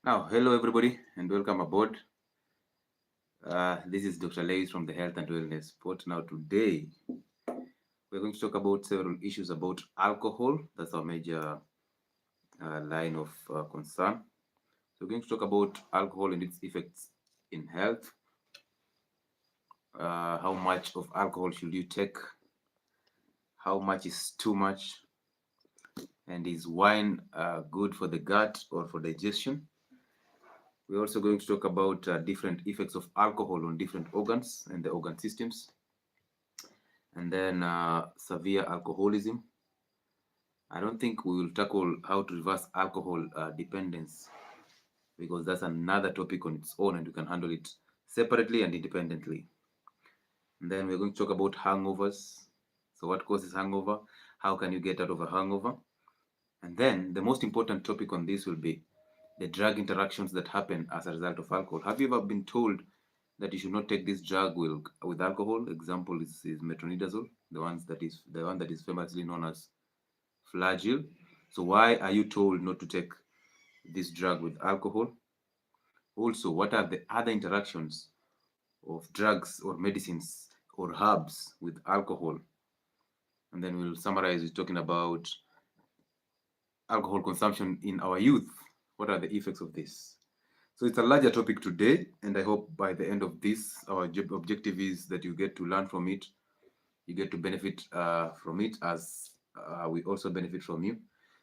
Now, hello everybody, and welcome aboard. This is Dr. Lewis from the Health and Wellness Spot. Now, today we're going to talk about several issues about alcohol. That's our major line of concern. So, we're going to talk about alcohol and its effects in health. How much of alcohol should you take? How much is too much? And is wine good for the gut or for digestion? We're also going to talk about different effects of alcohol on different organs and the organ systems. And then severe alcoholism. I don't think we will tackle how to reverse alcohol dependence, because that's another topic on its own and you can handle it separately and independently. And then we're going to talk about hangovers. So what causes hangover? How can you get out of a hangover? And then the most important topic on this will be the drug interactions that happen as a result of alcohol. Have you ever been told that you should not take this drug with alcohol? Example is metronidazole, the one that is famously known as Flagyl. So why are you told not to take this drug with alcohol? Also, what are the other interactions of drugs or medicines or herbs with alcohol? And then we'll summarize with talking about alcohol consumption in our youth. What are the effects of this? So it's a larger topic today, and I hope by the end of this, our objective is that you get to learn from it, you get to benefit from it as we also benefit from you.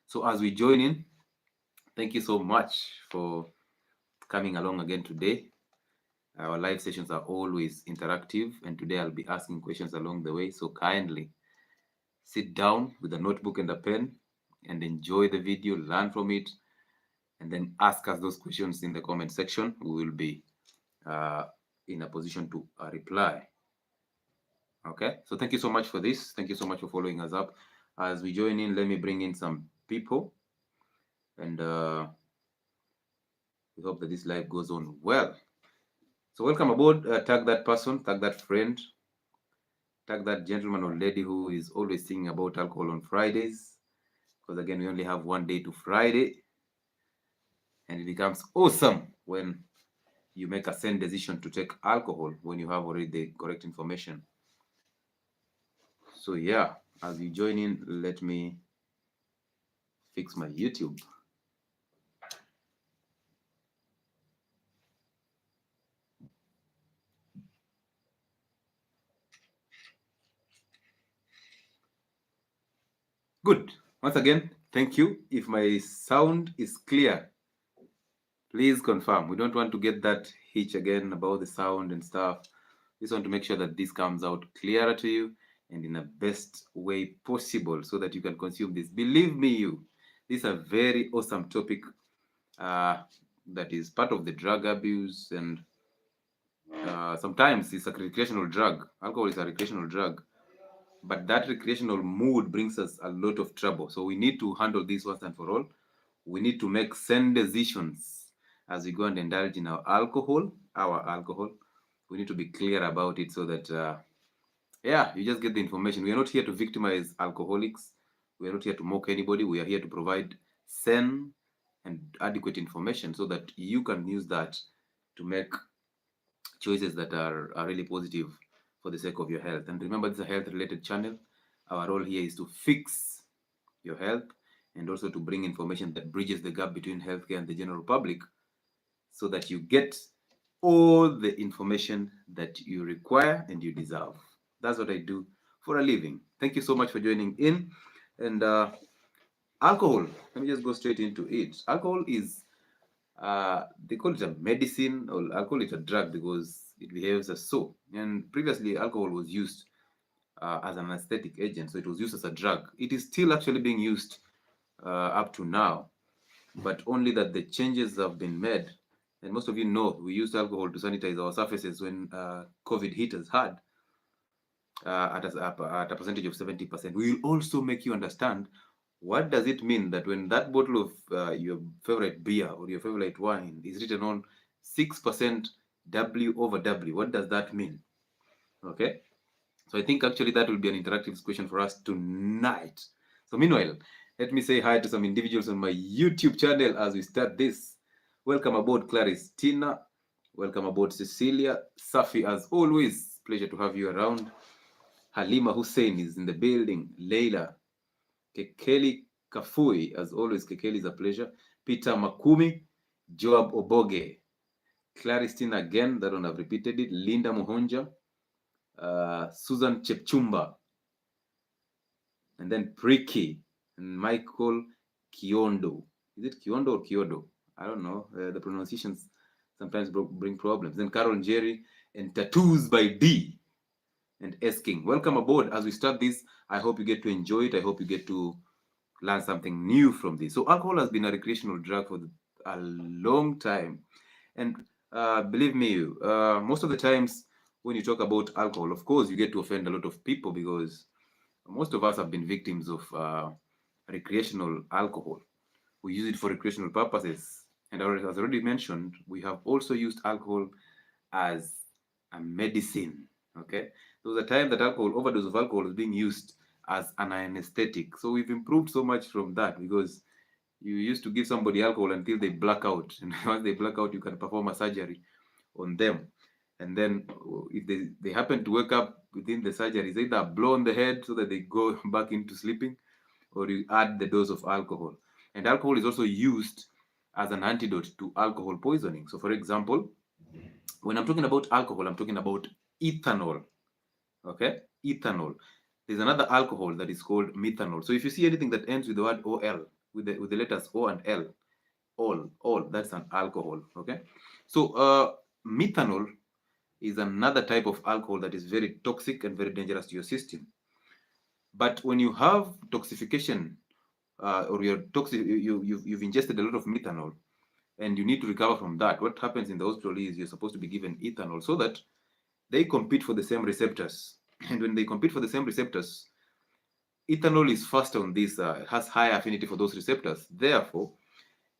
So as we join in, thank you so much for coming along again today. Our live sessions are always interactive, and today I'll be asking questions along the way. So kindly sit down with a notebook and a pen and enjoy the video, learn from it, and then ask us those questions in the comment section. We will be in a position to reply. Okay, so thank you so much for this. Thank you so much for following us up. As we join in, let me bring in some people, and we hope that this live goes on well. So welcome aboard. Tag that person, tag that friend, tag that gentleman or lady who is always thinking about alcohol on Fridays, because again, we only have one day to Friday, and it becomes awesome when you make a sane decision to take alcohol when you have already the correct information. So yeah, as you join in, let me fix my YouTube. Good. Once again, thank you. If my sound is clear, please confirm. We don't want to get that hitch again about the sound and stuff. We just want to make sure that this comes out clearer to you and in the best way possible so that you can consume this. Believe me, this is a very awesome topic that is part of the drug abuse, and sometimes it's a recreational drug. Alcohol is a recreational drug, but that recreational mood brings us a lot of trouble. So we need to handle this once and for all. We need to make sane decisions as we go and indulge in our alcohol. We need to be clear about it so that, you just get the information. We are not here to victimize alcoholics. We are not here to mock anybody. We are here to provide sane and adequate information so that you can use that to make choices that are really positive for the sake of your health. And remember, this is a health-related channel. Our role here is to fix your health and also to bring information that bridges the gap between healthcare and the general public so that you get all the information that you require and you deserve. That's what I do for a living. Thank you so much for joining in. And alcohol, let me just go straight into it. Alcohol is, they call it a medicine, or I'll call it a drug because it behaves as so. And previously, alcohol was used as an anesthetic agent, so it was used as a drug. It is still actually being used up to now, but only that the changes have been made. And most of you know we used alcohol to sanitize our surfaces when COVID hit us hard at a percentage of 70%. We will also make you understand what does it mean that when that bottle of your favorite beer or your favorite wine is written on 6% W over W. What does that mean? Okay. So I think actually that will be an interactive question for us tonight. So meanwhile, let me say hi to some individuals on my YouTube channel as we start this. Welcome aboard, Claristina. Welcome aboard, Cecilia. Safi, as always, pleasure to have you around. Halima Hussein is in the building. Leila. Kekeli Kafui, as always, Kekeli is a pleasure. Peter Makumi. Joab Oboge. Claristina again, that one I've repeated it. Linda Muhonja. Susan Chepchumba. And then Priki. And Michael Kiondo. Is it Kiondo or Kyodo? I don't know. The pronunciations sometimes bring problems. Then Carol Jerry and Tattoos by D and S King. Welcome aboard. As we start this, I hope you get to enjoy it. I hope you get to learn something new from this. So alcohol has been a recreational drug for a long time. And believe me, most of the times when you talk about alcohol, of course, you get to offend a lot of people because most of us have been victims of recreational alcohol. We use it for recreational purposes. And as already mentioned, we have also used alcohol as a medicine. Okay, there was a time that overdose of alcohol was being used as an anesthetic. So we've improved so much from that because you used to give somebody alcohol until they black out, and once they black out, you can perform a surgery on them. And then if they happen to wake up within the surgery, it's either blow on the head so that they go back into sleeping, or you add the dose of alcohol. And alcohol is also used as an antidote to alcohol poisoning. So, for example, when I'm talking about alcohol, I'm talking about ethanol. Okay, ethanol. There's another alcohol that is called methanol. So if you see anything that ends with the word OL, with the letters O and L, all, that's an alcohol. Okay, so methanol is another type of alcohol that is very toxic and very dangerous to your system. But when you have toxification, or you've ingested a lot of methanol, and you need to recover from that, what happens in the hospital is you're supposed to be given ethanol so that they compete for the same receptors. And when they compete for the same receptors, ethanol is faster on this, has higher affinity for those receptors. Therefore,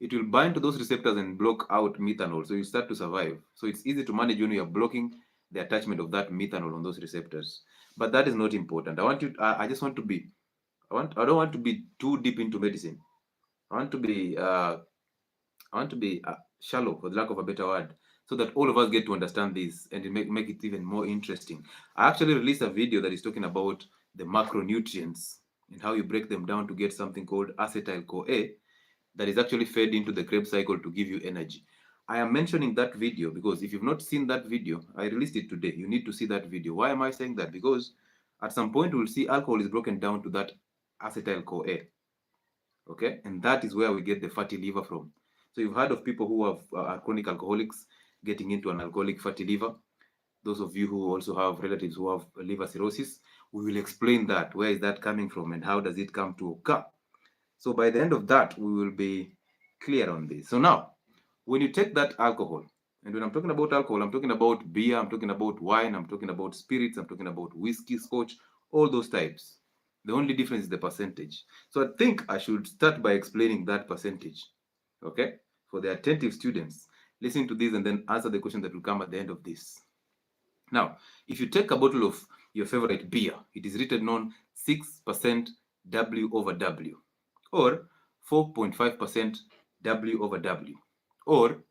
it will bind to those receptors and block out methanol. So you start to survive. So it's easy to manage when you are blocking the attachment of that methanol on those receptors. But that is not important. I just want to be, I don't want to be too deep into medicine. I want to be shallow, for the lack of a better word, so that all of us get to understand this and make it even more interesting. I actually released a video that is talking about the macronutrients and how you break them down to get something called acetyl-CoA that is actually fed into the Krebs cycle to give you energy. I am mentioning that video because if you've not seen that video, I released it today. You need to see that video. Why am I saying that? Because at some point we'll see alcohol is broken down to that acetyl-CoA. Okay, and that is where we get the fatty liver from. So you've heard of people who have are chronic alcoholics getting into an alcoholic fatty liver. Those of you who also have relatives who have liver cirrhosis, we will explain that. Where is that coming from and how does it come to occur? So by the end of that, we will be clear on this. So now, when you take that alcohol, and when I'm talking about alcohol, I'm talking about beer, I'm talking about wine, I'm talking about spirits, I'm talking about whiskey, scotch, all those types. The only difference is the percentage. So I think I should start by explaining that percentage. Okay? For the attentive students, listen to this and then answer the question that will come at the end of this. Now, if you take a bottle of your favorite beer, it is written on 6% W over W, or 4.5% W over W, or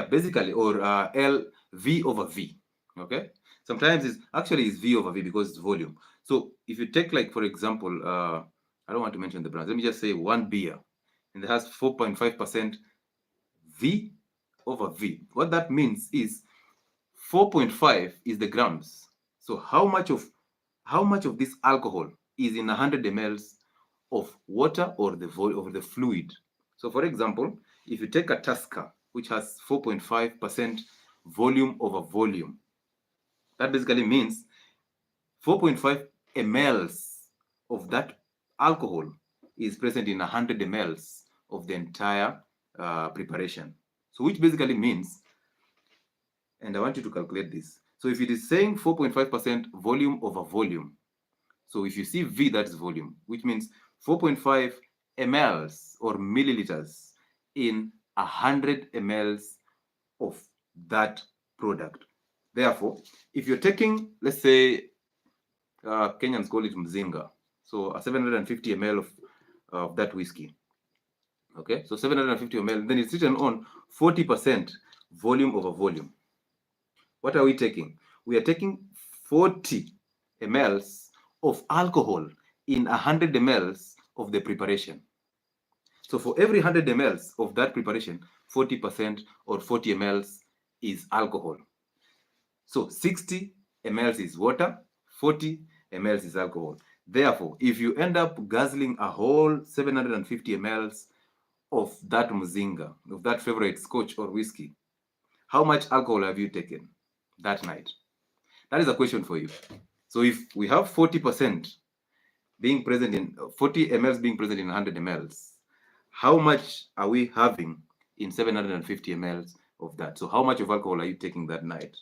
basically, or L V over V. Okay, sometimes it's V over V because it's volume. So if you take, like, for example, I don't want to mention the brands. Let me just say one beer, and it has 4.5% V over V. What that means is 4.5 is the grams. So how much of this alcohol is in 100 mLs of water or the fluid? So for example, if you take a Tusker, which has 4.5% volume over volume, that basically means 4.5 mLs of that alcohol is present in 100 mLs of the entire preparation. So which basically means, and I want you to calculate this. So if it is saying 4.5% volume over volume, so if you see V, that's volume, which means 4.5 mLs or milliliters in 100 mLs of that product. Therefore, if you're taking, let's say, Kenyans call it mzinga, so a 750 ml of that whiskey. Okay, so 750 ml, then it's written on 40% volume over volume. What are we taking? We are taking 40 mLs of alcohol in 100 mLs of the preparation. So for every 100 mLs of that preparation, 40% or 40 mLs is alcohol. So 60 mLs is water, 40 mLs is alcohol. Therefore, if you end up guzzling a whole 750 mLs of that mzinga, of that favorite scotch or whiskey, how much alcohol have you taken that night? That is a question for you. So if we have 40% being present in 40 mLs being present in 100 mLs, how much are we having in 750 mLs of that? So how much of alcohol are you taking that night?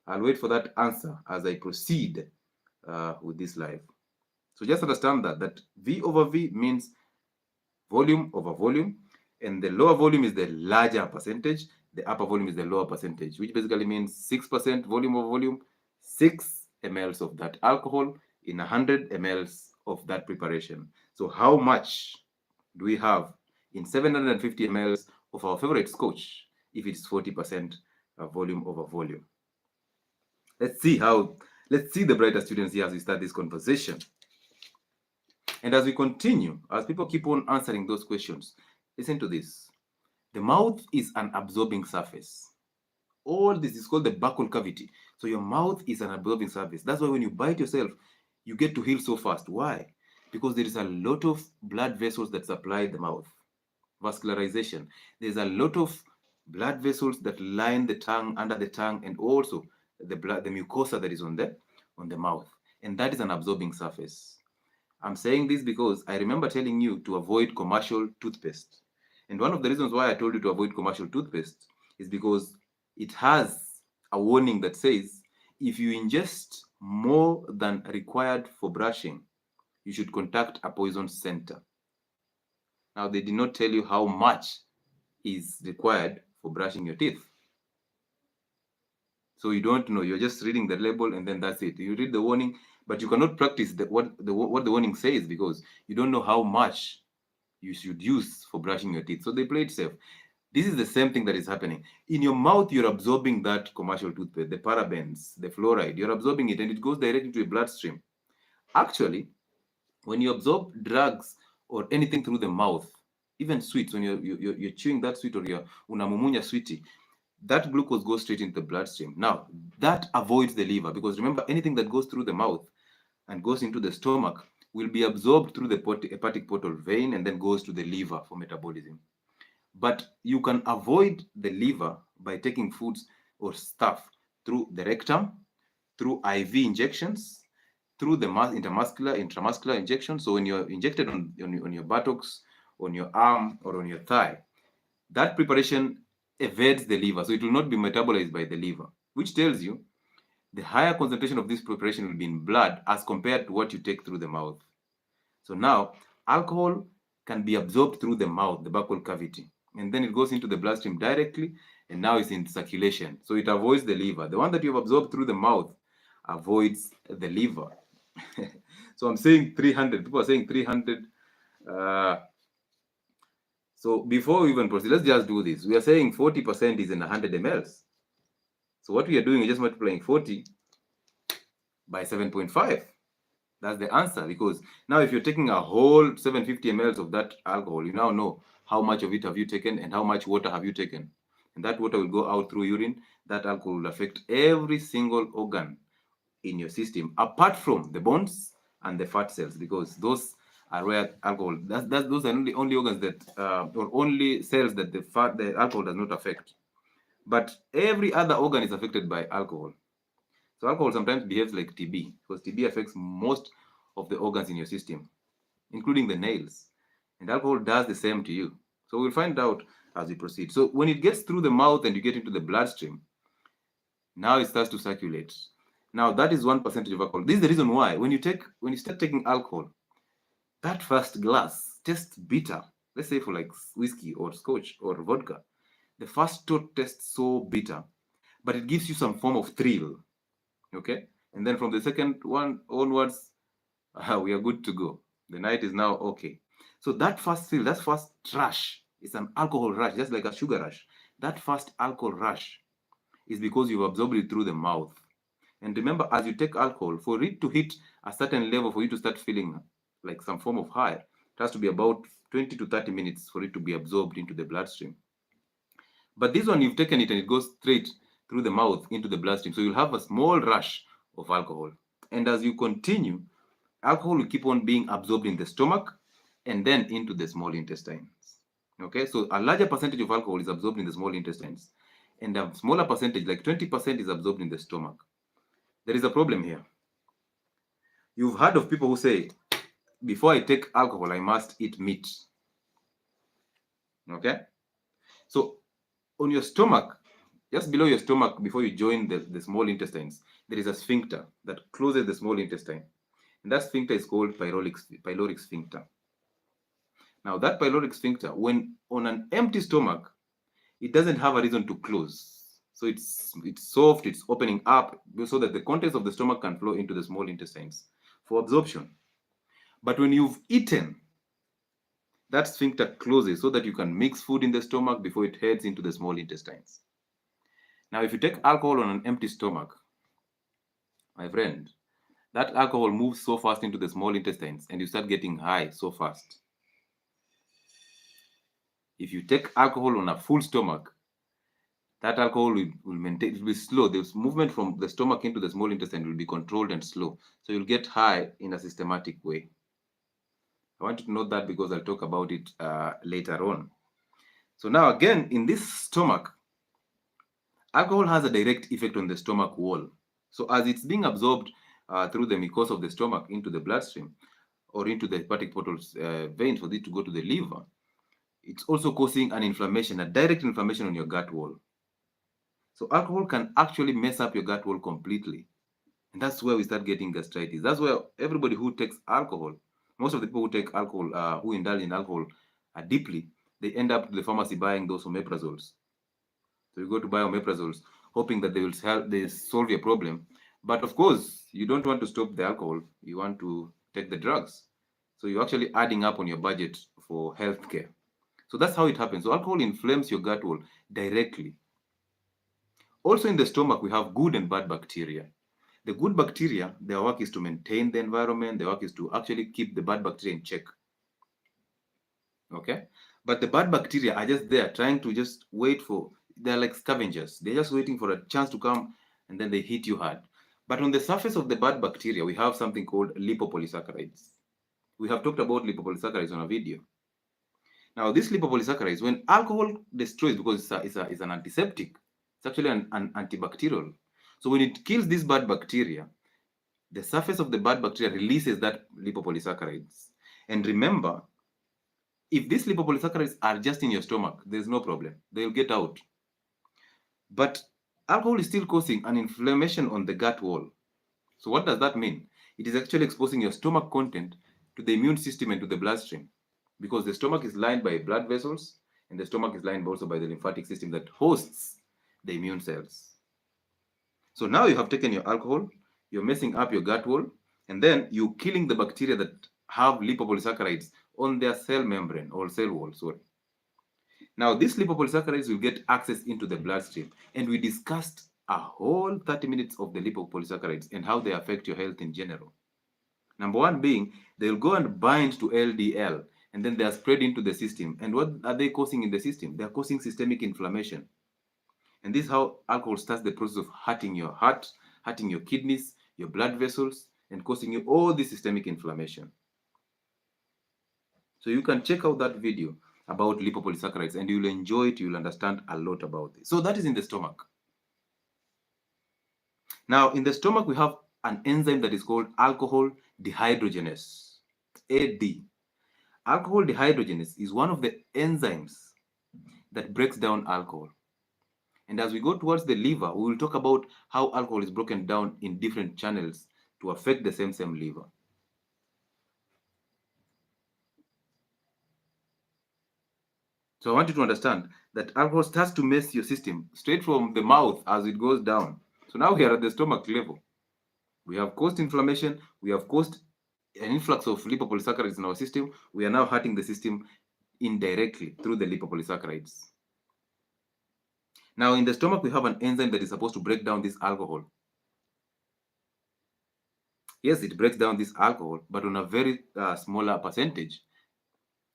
I'll wait for that answer as I proceed with this live. So just understand that V over V means volume over volume, and the lower volume is the larger percentage, the upper volume is the lower percentage, which basically means 6% volume over volume, 6 mLs of that alcohol in 100 mLs of that preparation. So how much do we have in 750 mLs of our favorite scotch if it's 40% volume over volume? Let's see the brighter students here as we start this conversation. And as we continue, as people keep on answering those questions, listen to this. The mouth is an absorbing surface. All this is called the buccal cavity. So your mouth is an absorbing surface. That's why when you bite yourself, you get to heal so fast. Why? Because there is a lot of blood vessels that supply the mouth. Vascularization. There's a lot of blood vessels that line the tongue, under the tongue, and also the mucosa that is on the mouth. And that is an absorbing surface. I'm saying this because I remember telling you to avoid commercial toothpaste. And one of the reasons why I told you to avoid commercial toothpaste is because it has a warning that says if you ingest more than required for brushing, you should contact a poison center. Now, they did not tell you how much is required for brushing your teeth. So you don't know. You're just reading the label and then that's it. You read the warning, but you cannot practice what the warning says because you don't know how much you should use for brushing your teeth. So they play it safe. This is the same thing that is happening. In your mouth, you're absorbing that commercial toothpaste, the parabens, the fluoride. You're absorbing it and it goes directly into your bloodstream. Actually, when you absorb drugs or anything through the mouth, even sweets, when you're chewing that sweet or you're unamumunya sweetie, that glucose goes straight into the bloodstream. Now, that avoids the liver because remember, anything that goes through the mouth and goes into the stomach will be absorbed through the hepatic portal vein and then goes to the liver for metabolism. But you can avoid the liver by taking foods or stuff through the rectum, through IV injections, through the intramuscular injection. So when you're injected on your buttocks, on your arm, or on your thigh, that preparation evades the liver. So it will not be metabolized by the liver, which tells you the higher concentration of this preparation will be in blood as compared to what you take through the mouth. So now, alcohol can be absorbed through the mouth, the buccal cavity, and then it goes into the bloodstream directly, and now it's in circulation. So it avoids the liver. The one that you've absorbed through the mouth avoids the liver. So I'm saying 300. People are saying 300. So before we even proceed, let's just do this. We are saying 40% is in 100 mLs. So what we are doing is just multiplying 40 by 7.5. That's the answer, because now if you're taking a whole 750 mLs of that alcohol, you now know how much of it have you taken and how much water have you taken. And that water will go out through urine. That alcohol will affect every single organ in your system, apart from the bones and the fat cells, because those are where alcohol, those are only organs that, or only cells that the alcohol does not affect. But every other organ is affected by alcohol. So alcohol sometimes behaves like TB, because TB affects most of the organs in your system, including the nails. And alcohol does the same to you. So we'll find out as we proceed. So when it gets through the mouth and you get into the bloodstream, now it starts to circulate. Now that is 1% of alcohol. This is the reason why when you start taking alcohol, that first glass tastes bitter. Let's say for like whiskey or scotch or vodka, the first shot tastes so bitter, but it gives you some form of thrill. Okay, and then from the second one onwards, we are good to go. The night is now okay. So that first thrill, that first rush It's an alcohol rush, just like a sugar rush. That first alcohol rush is because you've absorbed it through the mouth. And remember, as you take alcohol, for it to hit a certain level, for you to start feeling like some form of high, it has to be about 20 to 30 minutes for it to be absorbed into the bloodstream. But this one, you've taken it and it goes straight through the mouth into the bloodstream. So you'll have a small rush of alcohol. And as you continue, alcohol will keep on being absorbed in the stomach and then into the small intestines. Okay, so a larger percentage of alcohol is absorbed in the small intestines, and a smaller percentage, like 20%, is absorbed in the stomach. There is a problem here. You've heard of people who say, before I take alcohol, I must eat meat. Okay, so on your stomach, just below your stomach, before you join the small intestines, there is a sphincter that closes the small intestine. And that sphincter is called pyloric sphincter. Now, that pyloric sphincter, when on an empty stomach, it doesn't have a reason to close. So it's soft, it's opening up so that the contents of the stomach can flow into the small intestines for absorption. But when you've eaten, that sphincter closes so that you can mix food in the stomach before it heads into the small intestines. Now, if you take alcohol on an empty stomach, my friend, that alcohol moves so fast into the small intestines and you start getting high so fast. If you take alcohol on a full stomach, that alcohol will maintain, it will be slow. The movement from the stomach into the small intestine will be controlled and slow. So you'll get high in a systematic way. I want you to note that because I'll talk about it later on. So now again, in this stomach, alcohol has a direct effect on the stomach wall. So as it's being absorbed through the mucosa of the stomach into the bloodstream or into the hepatic portal veins for it to go to the liver, it's also causing an inflammation, a direct inflammation on your gut wall. So alcohol can actually mess up your gut wall completely. And that's where we start getting gastritis. That's where everybody who takes alcohol, most of the people who take alcohol, who indulge in alcohol deeply, they end up at the pharmacy buying those omeprazoles. So you go to buy omeprazoles, hoping that they solve your problem. But of course, you don't want to stop the alcohol. You want to take the drugs. So you're actually adding up on your budget for healthcare. So that's how it happens. So alcohol inflames your gut wall directly. Also in the stomach, we have good and bad bacteria. The good bacteria, their work is to maintain the environment. Their work is to actually keep the bad bacteria in check. Okay? But the bad bacteria are just there trying to just wait for, they're like scavengers. They're just waiting for a chance to come and then they hit you hard. But on the surface of the bad bacteria, we have something called lipopolysaccharides. We have talked about lipopolysaccharides on a video. Now, these lipopolysaccharides, when alcohol destroys, because it's an antiseptic, it's actually an antibacterial. So when it kills this bad bacteria, the surface of the bad bacteria releases that lipopolysaccharides. And remember, if these lipopolysaccharides are just in your stomach, there's no problem. They'll get out. But alcohol is still causing an inflammation on the gut wall. So what does that mean? It is actually exposing your stomach content to the immune system and to the bloodstream, because the stomach is lined by blood vessels and the stomach is lined also by the lymphatic system that hosts the immune cells. So now you have taken your alcohol, you're messing up your gut wall, and then you're killing the bacteria that have lipopolysaccharides on their cell membrane or cell wall, sorry. Now, these lipopolysaccharides will get access into the bloodstream, and we discussed a whole 30 minutes of the lipopolysaccharides and how they affect your health in general. Number one being, they'll go and bind to LDL, and then they are spread into the system. And what are they causing in the system? They are causing systemic inflammation. And this is how alcohol starts the process of hurting your heart, hurting your kidneys, your blood vessels, and causing you all this systemic inflammation. So you can check out that video about lipopolysaccharides and you'll enjoy it. You'll understand a lot about it. So that is in the stomach. Now, in the stomach, we have an enzyme that is called alcohol dehydrogenase, AD. Alcohol dehydrogenase is one of the enzymes that breaks down alcohol. And as we go towards the liver, we will talk about how alcohol is broken down in different channels to affect the same liver. So I want you to understand that alcohol starts to mess your system straight from the mouth as it goes down. So now we are at the stomach level. We have caused inflammation. We have caused an influx of lipopolysaccharides in our system. We are now hurting the system indirectly through the lipopolysaccharides. Now, in the stomach, we have an enzyme that is supposed to break down this alcohol. Yes, it breaks down this alcohol, but on a very smaller percentage.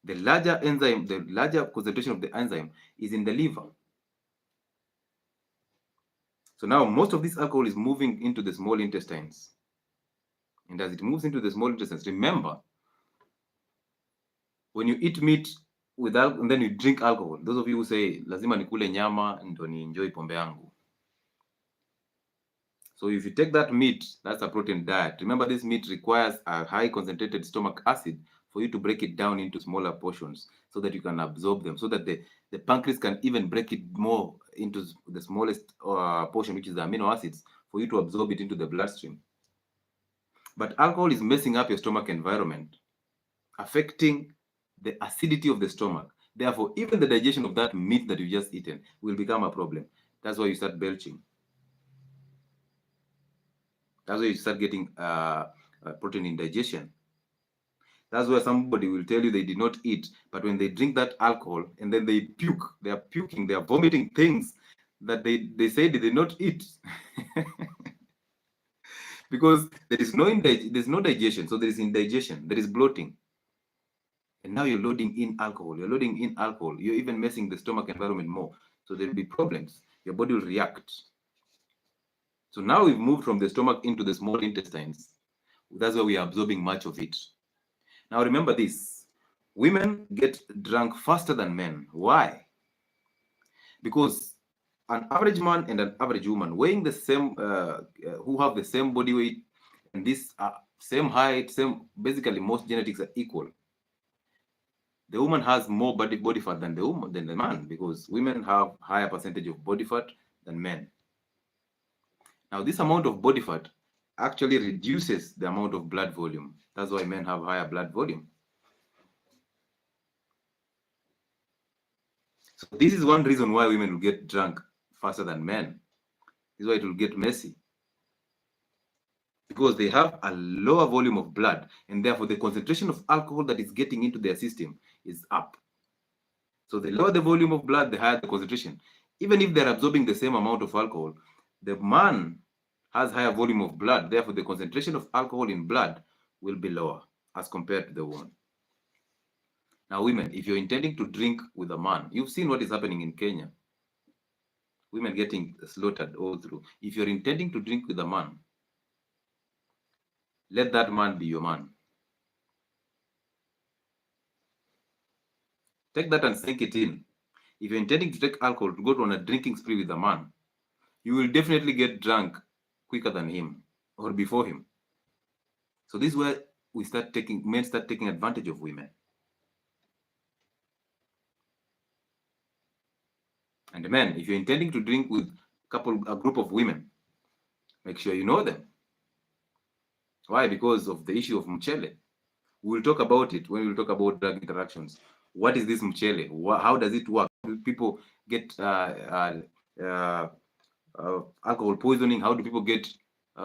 The larger enzyme, the larger concentration of the enzyme is in the liver. So now most of this alcohol is moving into the small intestines. And as it moves into the small intestines, remember, when you eat meat without and then you drink alcohol, those of you who say, lazima nikule nyama ndo ni enjoy pombe yangu. So if you take that meat, that's a protein diet. Remember, this meat requires a high concentrated stomach acid for you to break it down into smaller portions so that you can absorb them, so that the pancreas can even break it more into the smallest portion, which is the amino acids, for you to absorb it into the bloodstream. But alcohol is messing up your stomach environment, affecting the acidity of the stomach. Therefore, even the digestion of that meat that you just eaten will become a problem. That's why you start belching. That's why you start getting protein indigestion. That's why somebody will tell you they did not eat, but when they drink that alcohol and then they puke, they are puking, they are vomiting things that they say they did not eat. Because there's no digestion, so there is indigestion, there is bloating. And now you're loading in alcohol, you're even messing the stomach environment more. So there'll be problems, your body will react. So now we've moved from the stomach into the small intestines. That's where we are absorbing much of it. Now remember this, women get drunk faster than men. Why? Because an average man and an average woman weighing the same, who have the same body weight and this same height, basically most genetics are equal. The woman has more body fat than the man, because women have higher percentage of body fat than men. Now, this amount of body fat actually reduces the amount of blood volume. That's why men have higher blood volume. So this is one reason why women will get drunk faster than men. This is why it will get messy. Because they have a lower volume of blood, and therefore the concentration of alcohol that is getting into their system is up. So the lower the volume of blood, the higher the concentration. Even if they're absorbing the same amount of alcohol, the man has higher volume of blood, therefore the concentration of alcohol in blood will be lower as compared to the woman. Now, women, if you're intending to drink with a man, you've seen what is happening in Kenya. Women getting slaughtered all through. If you're intending to drink with a man, let that man be your man. Take that and sink it in. If you're intending to take alcohol to go on a drinking spree with a man, you will definitely get drunk quicker than him or before him. So this is where men start taking advantage of women. And men, if you're intending to drink with a group of women, make sure you know them. Why? Because of the issue of mchele. We'll talk about it when we'll talk about drug interactions. What is this mchele? How does it work? How do people get alcohol poisoning? How do people get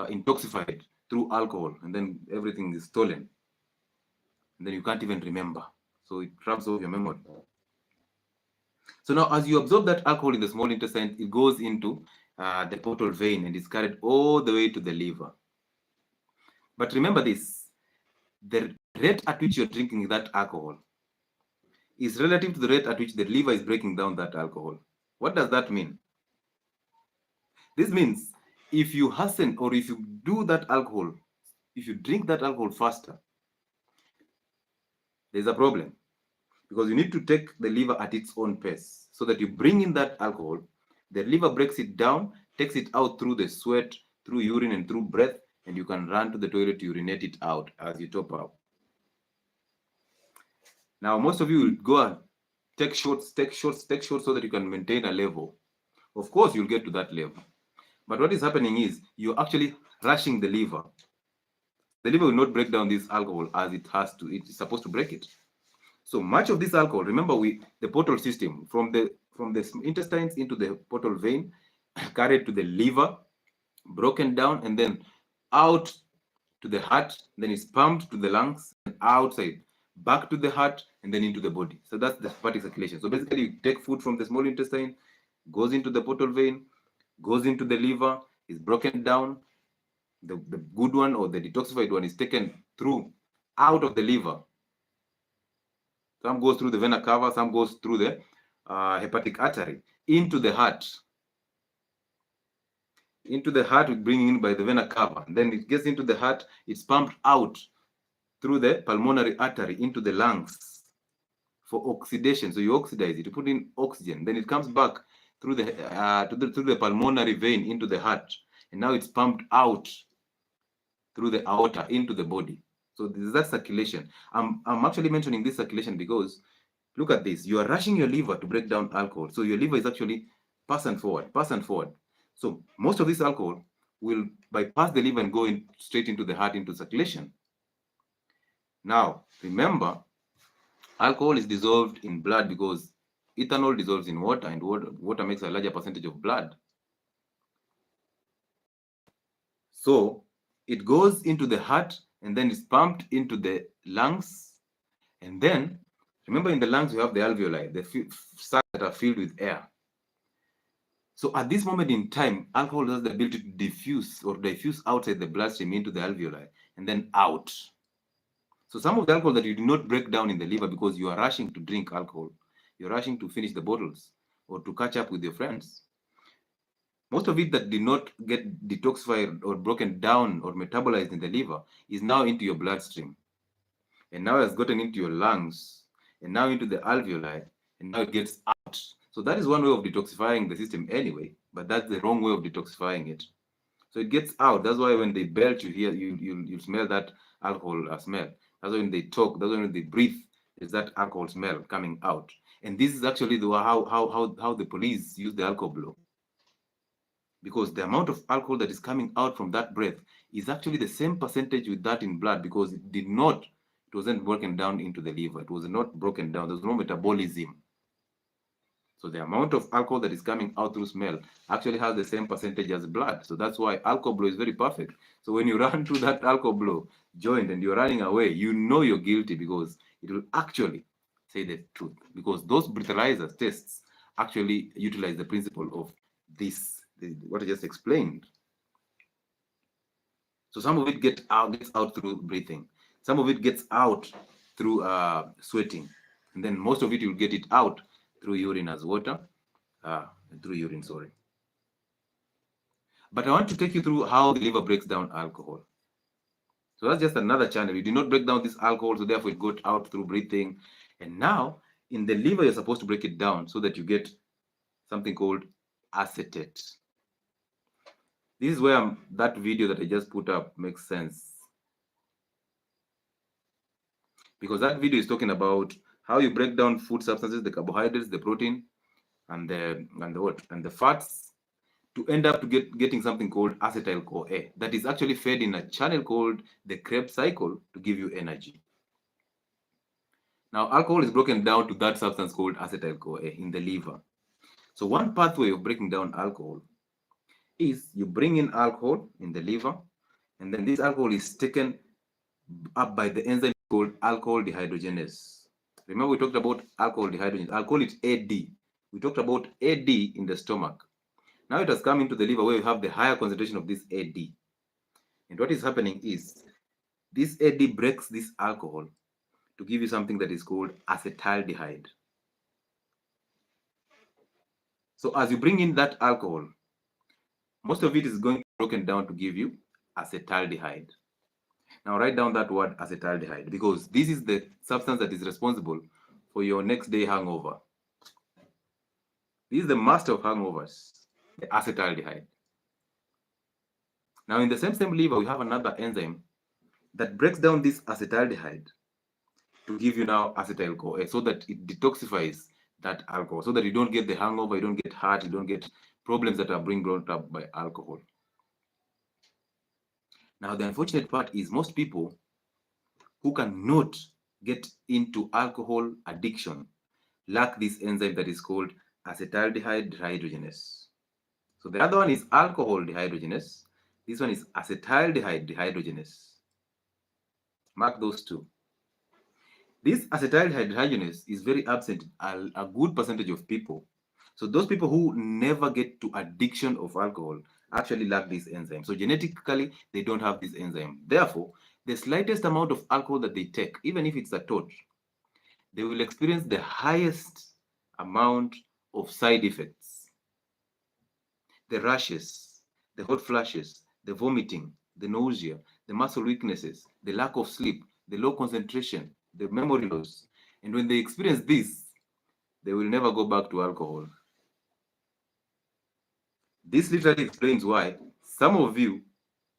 intoxicated through alcohol? And then everything is stolen. And then you can't even remember. So it traps off your memory. So now as you absorb that alcohol in the small intestine, it goes into the portal vein and is carried all the way to the liver. But remember this, the rate at which you're drinking that alcohol is relative to the rate at which the liver is breaking down that alcohol. What does that mean? This means if you hasten, or if you do that alcohol, if you drink that alcohol faster, there's a problem, because you need to take the liver at its own pace so that you bring in that alcohol, the liver breaks it down, takes it out through the sweat, through urine, and through breath, and you can run to the toilet to urinate it out as you top up. Now, most of you will go and take shots so that you can maintain a level. Of course, you'll get to that level. But what is happening is you're actually rushing the liver. The liver will not break down this alcohol as it has to. It's supposed to break it. So much of this alcohol, remember, the portal system, from the intestines into the portal vein, carried to the liver, broken down, and then out to the heart, then it's pumped to the lungs and outside back to the heart, and then into the body. So that's the hepatic circulation. So basically, you take food from the small intestine, goes into the portal vein, goes into the liver, is broken down. The good one or the detoxified one is taken through out of the liver. Some goes through the vena cava, some goes through the hepatic artery into the heart. Into the heart, we bring in by the vena cava. Then it gets into the heart, it's pumped out through the pulmonary artery into the lungs for oxidation. So you oxidize it, you put in oxygen, then it comes back through the through the pulmonary vein into the heart, and now it's pumped out through the aorta into the body. So this is that circulation. I'm actually mentioning this circulation because look at this. You are rushing your liver to break down alcohol. So your liver is actually pass and forward. So most of this alcohol will bypass the liver and go straight into the heart, into circulation. Now, remember, alcohol is dissolved in blood because ethanol dissolves in water, and water makes a larger percentage of blood. So it goes into the heart and then it's pumped into the lungs. And then, remember, in the lungs, you have the alveoli, the sacs that are filled with air. So at this moment in time, alcohol has the ability to diffuse outside the bloodstream into the alveoli and then out. So some of the alcohol that you do not break down in the liver because you are rushing to drink alcohol, you're rushing to finish the bottles or to catch up with your friends. Most of it that did not get detoxified or broken down or metabolized in the liver is now into your bloodstream. And now has gotten into your lungs and now into the alveoli, and now it gets out. So that is one way of detoxifying the system anyway, but that's the wrong way of detoxifying it. So it gets out. That's why when they belch, you hear, you smell that alcohol smell. That's why when they talk, that's why when they breathe, there's that alcohol smell coming out. And this is actually how the police use the alcohol blow. Because the amount of alcohol that is coming out from that breath is actually the same percentage with that in blood, because it wasn't broken down into the liver. It was not broken down. There's no metabolism. So the amount of alcohol that is coming out through smell actually has the same percentage as blood. So that's why alcohol blow is very perfect. So when you run to that alcohol blow joint and you're running away, you know you're guilty because it will actually say the truth. Because those breathalyzer tests actually utilize the principle of this, what I just explained. So some of it gets out through breathing. Some of it gets out through sweating. And then most of it, you'll get it out through urine as water, sorry. But I want to take you through how the liver breaks down alcohol. So that's just another channel. You did not break down this alcohol, so therefore it got out through breathing. And now in the liver, you're supposed to break it down so that you get something called acetate. This is where that video that I just put up makes sense. Because that video is talking about how you break down food substances, the carbohydrates, the protein, and the fats, to end up to getting something called acetyl-CoA that is actually fed in a channel called the Krebs cycle to give you energy. Now, alcohol is broken down to that substance called acetyl-CoA in the liver. So one pathway of breaking down alcohol is you bring in alcohol in the liver, and then this alcohol is taken up by the enzyme called alcohol dehydrogenase. Remember, we talked about alcohol dehydrogenase. I'll call it AD. We talked about AD in the stomach. Now it has come into the liver where you have the higher concentration of this AD. And what is happening is this AD breaks this alcohol to give you something that is called acetaldehyde. So as you bring in that alcohol, most of it is going to be broken down to give you acetaldehyde. Now write down that word acetaldehyde, because this is the substance that is responsible for your next day hangover. This is the master of hangovers, the acetaldehyde. Now in the same liver, we have another enzyme that breaks down this acetaldehyde to give you now acetyl-CoA, so that it detoxifies that alcohol, so that you don't get the hangover, you don't get hurt, you don't get problems that are being brought up by alcohol. Now, the unfortunate part is most people who cannot get into alcohol addiction lack this enzyme that is called acetaldehyde dehydrogenase. So the other one is alcohol dehydrogenase. This one is acetaldehyde dehydrogenase. Mark those two. This acetyl dehydrogenase is very absent in a good percentage of people. So those people who never get to addiction of alcohol actually lack this enzyme. So genetically, they don't have this enzyme. Therefore, the slightest amount of alcohol that they take, even if it's a tot, they will experience the highest amount of side effects. The rashes, the hot flashes, the vomiting, the nausea, the muscle weaknesses, the lack of sleep, the low concentration, the memory loss. And when they experience this, they will never go back to alcohol. This literally explains why some of you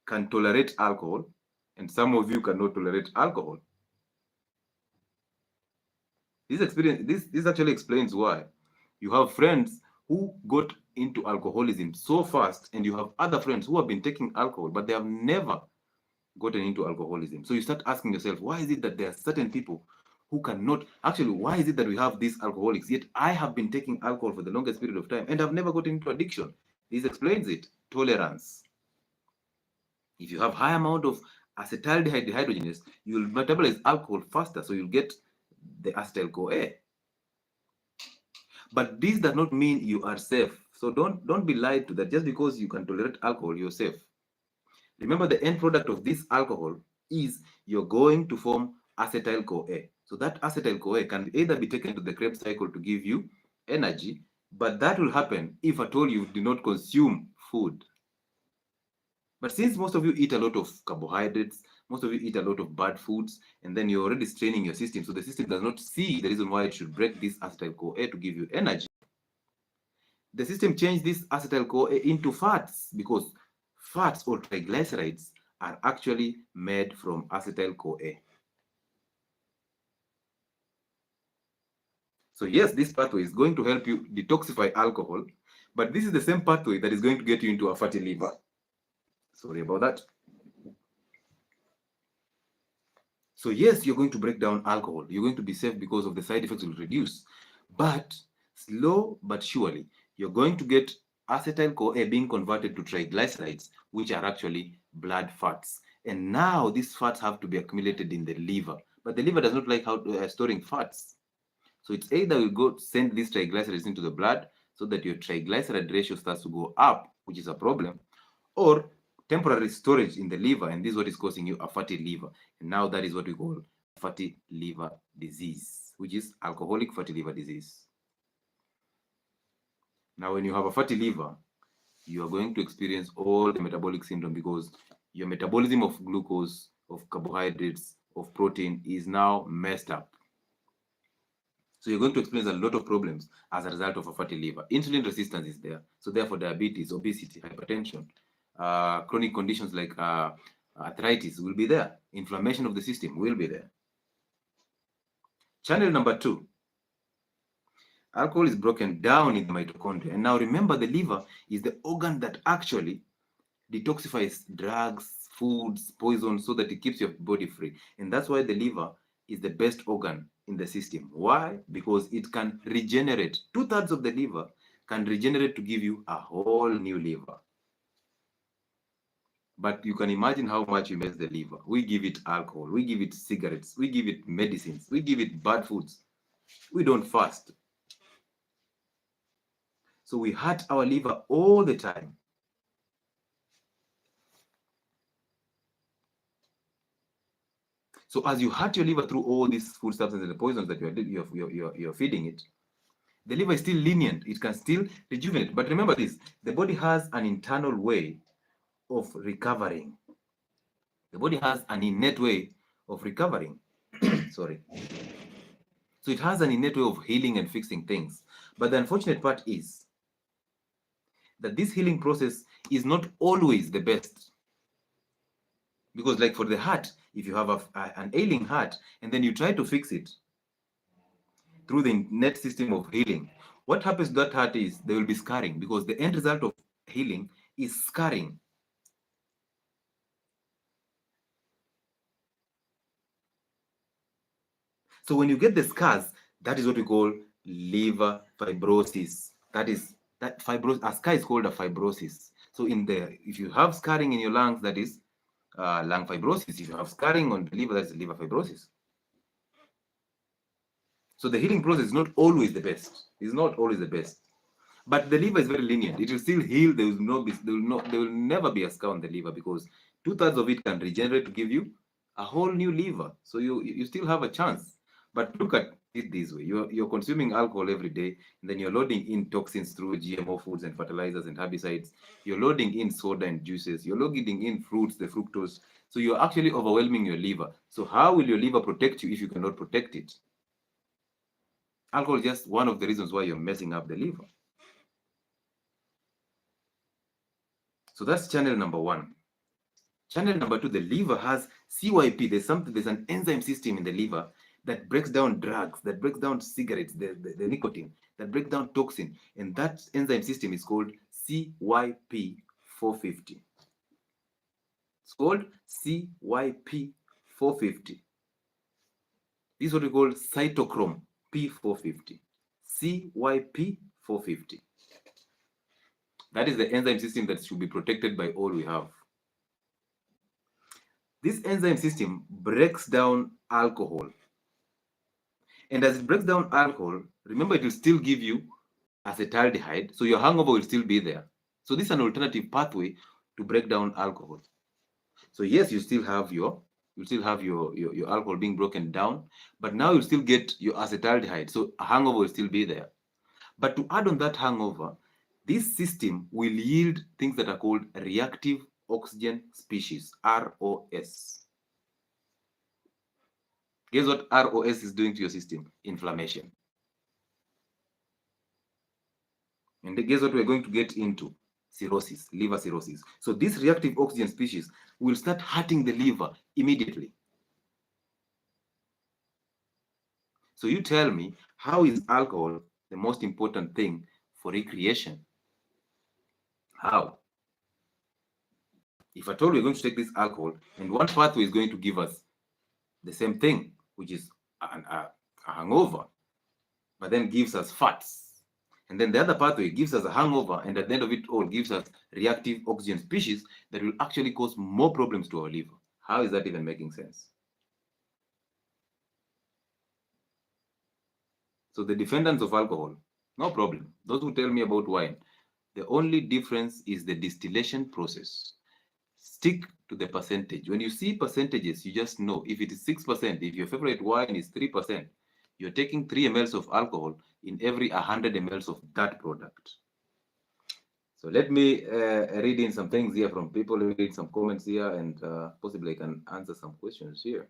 can tolerate alcohol and some of you cannot tolerate alcohol. This actually explains why you have friends who got into alcoholism so fast, and you have other friends who have been taking alcohol, but they have never gotten into alcoholism. So you start asking yourself, why is it that there are certain people who cannot, actually, why is it that we have these alcoholics, yet I have been taking alcohol for the longest period of time and I've never gotten into addiction? This explains it. Tolerance. If you have high amount of acetaldehyde dehydrogenase, you'll metabolize alcohol faster, so you'll get the acetyl-CoA. But this does not mean you are safe. So don't be lied to that just because you can tolerate alcohol, you're safe. Remember, the end product of this alcohol is you're going to form acetyl-CoA. So that acetyl-CoA can either be taken to the Krebs cycle to give you energy, but that will happen if at all you do not consume food. But since most of you eat a lot of carbohydrates, most of you eat a lot of bad foods, and then you're already straining your system, so the system does not see the reason why it should break this acetyl-CoA to give you energy. The system changed this acetyl-CoA into fats, because fats or triglycerides are actually made from acetyl-CoA. So yes, this pathway is going to help you detoxify alcohol, but this is the same pathway that is going to get you into a fatty liver. Sorry about that. So yes, you're going to break down alcohol. You're going to be safe because of the side effects will reduce. But slow but surely, you're going to get acetyl-CoA being converted to triglycerides, which are actually blood fats. And now these fats have to be accumulated in the liver. But the liver does not like storing fats. So it's either you go send these triglycerides into the blood so that your triglyceride ratio starts to go up, which is a problem, or temporary storage in the liver, and this is what is causing you a fatty liver. And now that is what we call fatty liver disease, which is alcoholic fatty liver disease. Now, when you have a fatty liver, you are going to experience all the metabolic syndrome because your metabolism of glucose, of carbohydrates, of protein is now messed up. So you're going to experience a lot of problems as a result of a fatty liver. Insulin resistance is there. So therefore, diabetes, obesity, hypertension, chronic conditions like arthritis will be there. Inflammation of the system will be there. Channel number 2. Alcohol is broken down in the mitochondria. And now remember, the liver is the organ that actually detoxifies drugs, foods, poisons, so that it keeps your body free. And that's why the liver is the best organ in the system. Why? Because it can regenerate. 2/3 of the liver can regenerate to give you a whole new liver. But you can imagine how much we mess the liver. We give it alcohol, we give it cigarettes, we give it medicines, we give it bad foods. We don't fast. So we hurt our liver all the time. So as you hurt your liver through all these food substances and the poisons that you're feeding it, the liver is still lenient. It can still rejuvenate. But remember this, the body has an internal way of recovering. The body has an innate way of recovering. Sorry. So it has an innate way of healing and fixing things. But the unfortunate part is that this healing process is not always the best. Because like for the heart, if you have an ailing heart and then you try to fix it through the innate system of healing, what happens to that heart is there will be scarring, because the end result of healing is scarring. So when you get the scars, that is what we call liver fibrosis. That fibrosis, a scar is called a fibrosis. So if you have scarring in your lungs, that is lung fibrosis. If you have scarring on the liver, that's liver fibrosis. So the healing process is not always the best. It's not always the best. But the liver is very lenient. It will still heal. There will never be a scar on the liver because 2/3 of it can regenerate to give you a whole new liver. So you still have a chance. But look at it this way: you're consuming alcohol every day, and then you're loading in toxins through GMO foods and fertilizers and herbicides. You're loading in soda and juices. You're loading in fruits, the fructose. So you're actually overwhelming your liver. So how will your liver protect you if you cannot protect it? Alcohol is just one of the reasons why you're messing up the liver. So that's channel number one. Channel number two, the liver has CYP. There's an enzyme system in the liver that breaks down drugs, that breaks down cigarettes, the nicotine, that breaks down toxin. And that enzyme system is called CYP450. It's called CYP450. This is what we call Cytochrome P450. CYP450. That is the enzyme system that should be protected by all we have. This enzyme system breaks down alcohol. And as it breaks down alcohol, remember it will still give you acetaldehyde, so your hangover will still be there. So this is an alternative pathway to break down alcohol. So yes, you still have your alcohol being broken down, but now you still get your acetaldehyde, so a hangover will still be there. But to add on that hangover, this system will yield things that are called reactive oxygen species, ROS. Guess what ROS is doing to your system? Inflammation. And guess what we're going to get into? Cirrhosis, liver cirrhosis. So this reactive oxygen species will start hurting the liver immediately. So you tell me, how is alcohol the most important thing for recreation? How? If at all we're going to take this alcohol, and one pathway is going to give us the same thing, which is a hangover, but then gives us fats. And then the other pathway gives us a hangover, and at the end of it all gives us reactive oxygen species that will actually cause more problems to our liver. How is that even making sense? So the defendants of alcohol, no problem. Those who tell me about wine, the only difference is the distillation process. Stick to the percentage. When you see percentages, you just know if it is 6%, if your favorite wine is 3%, you're taking 3 ml of alcohol in every 100 ml of that product. So let me read in some things here from people, read some comments here, and possibly I can answer some questions here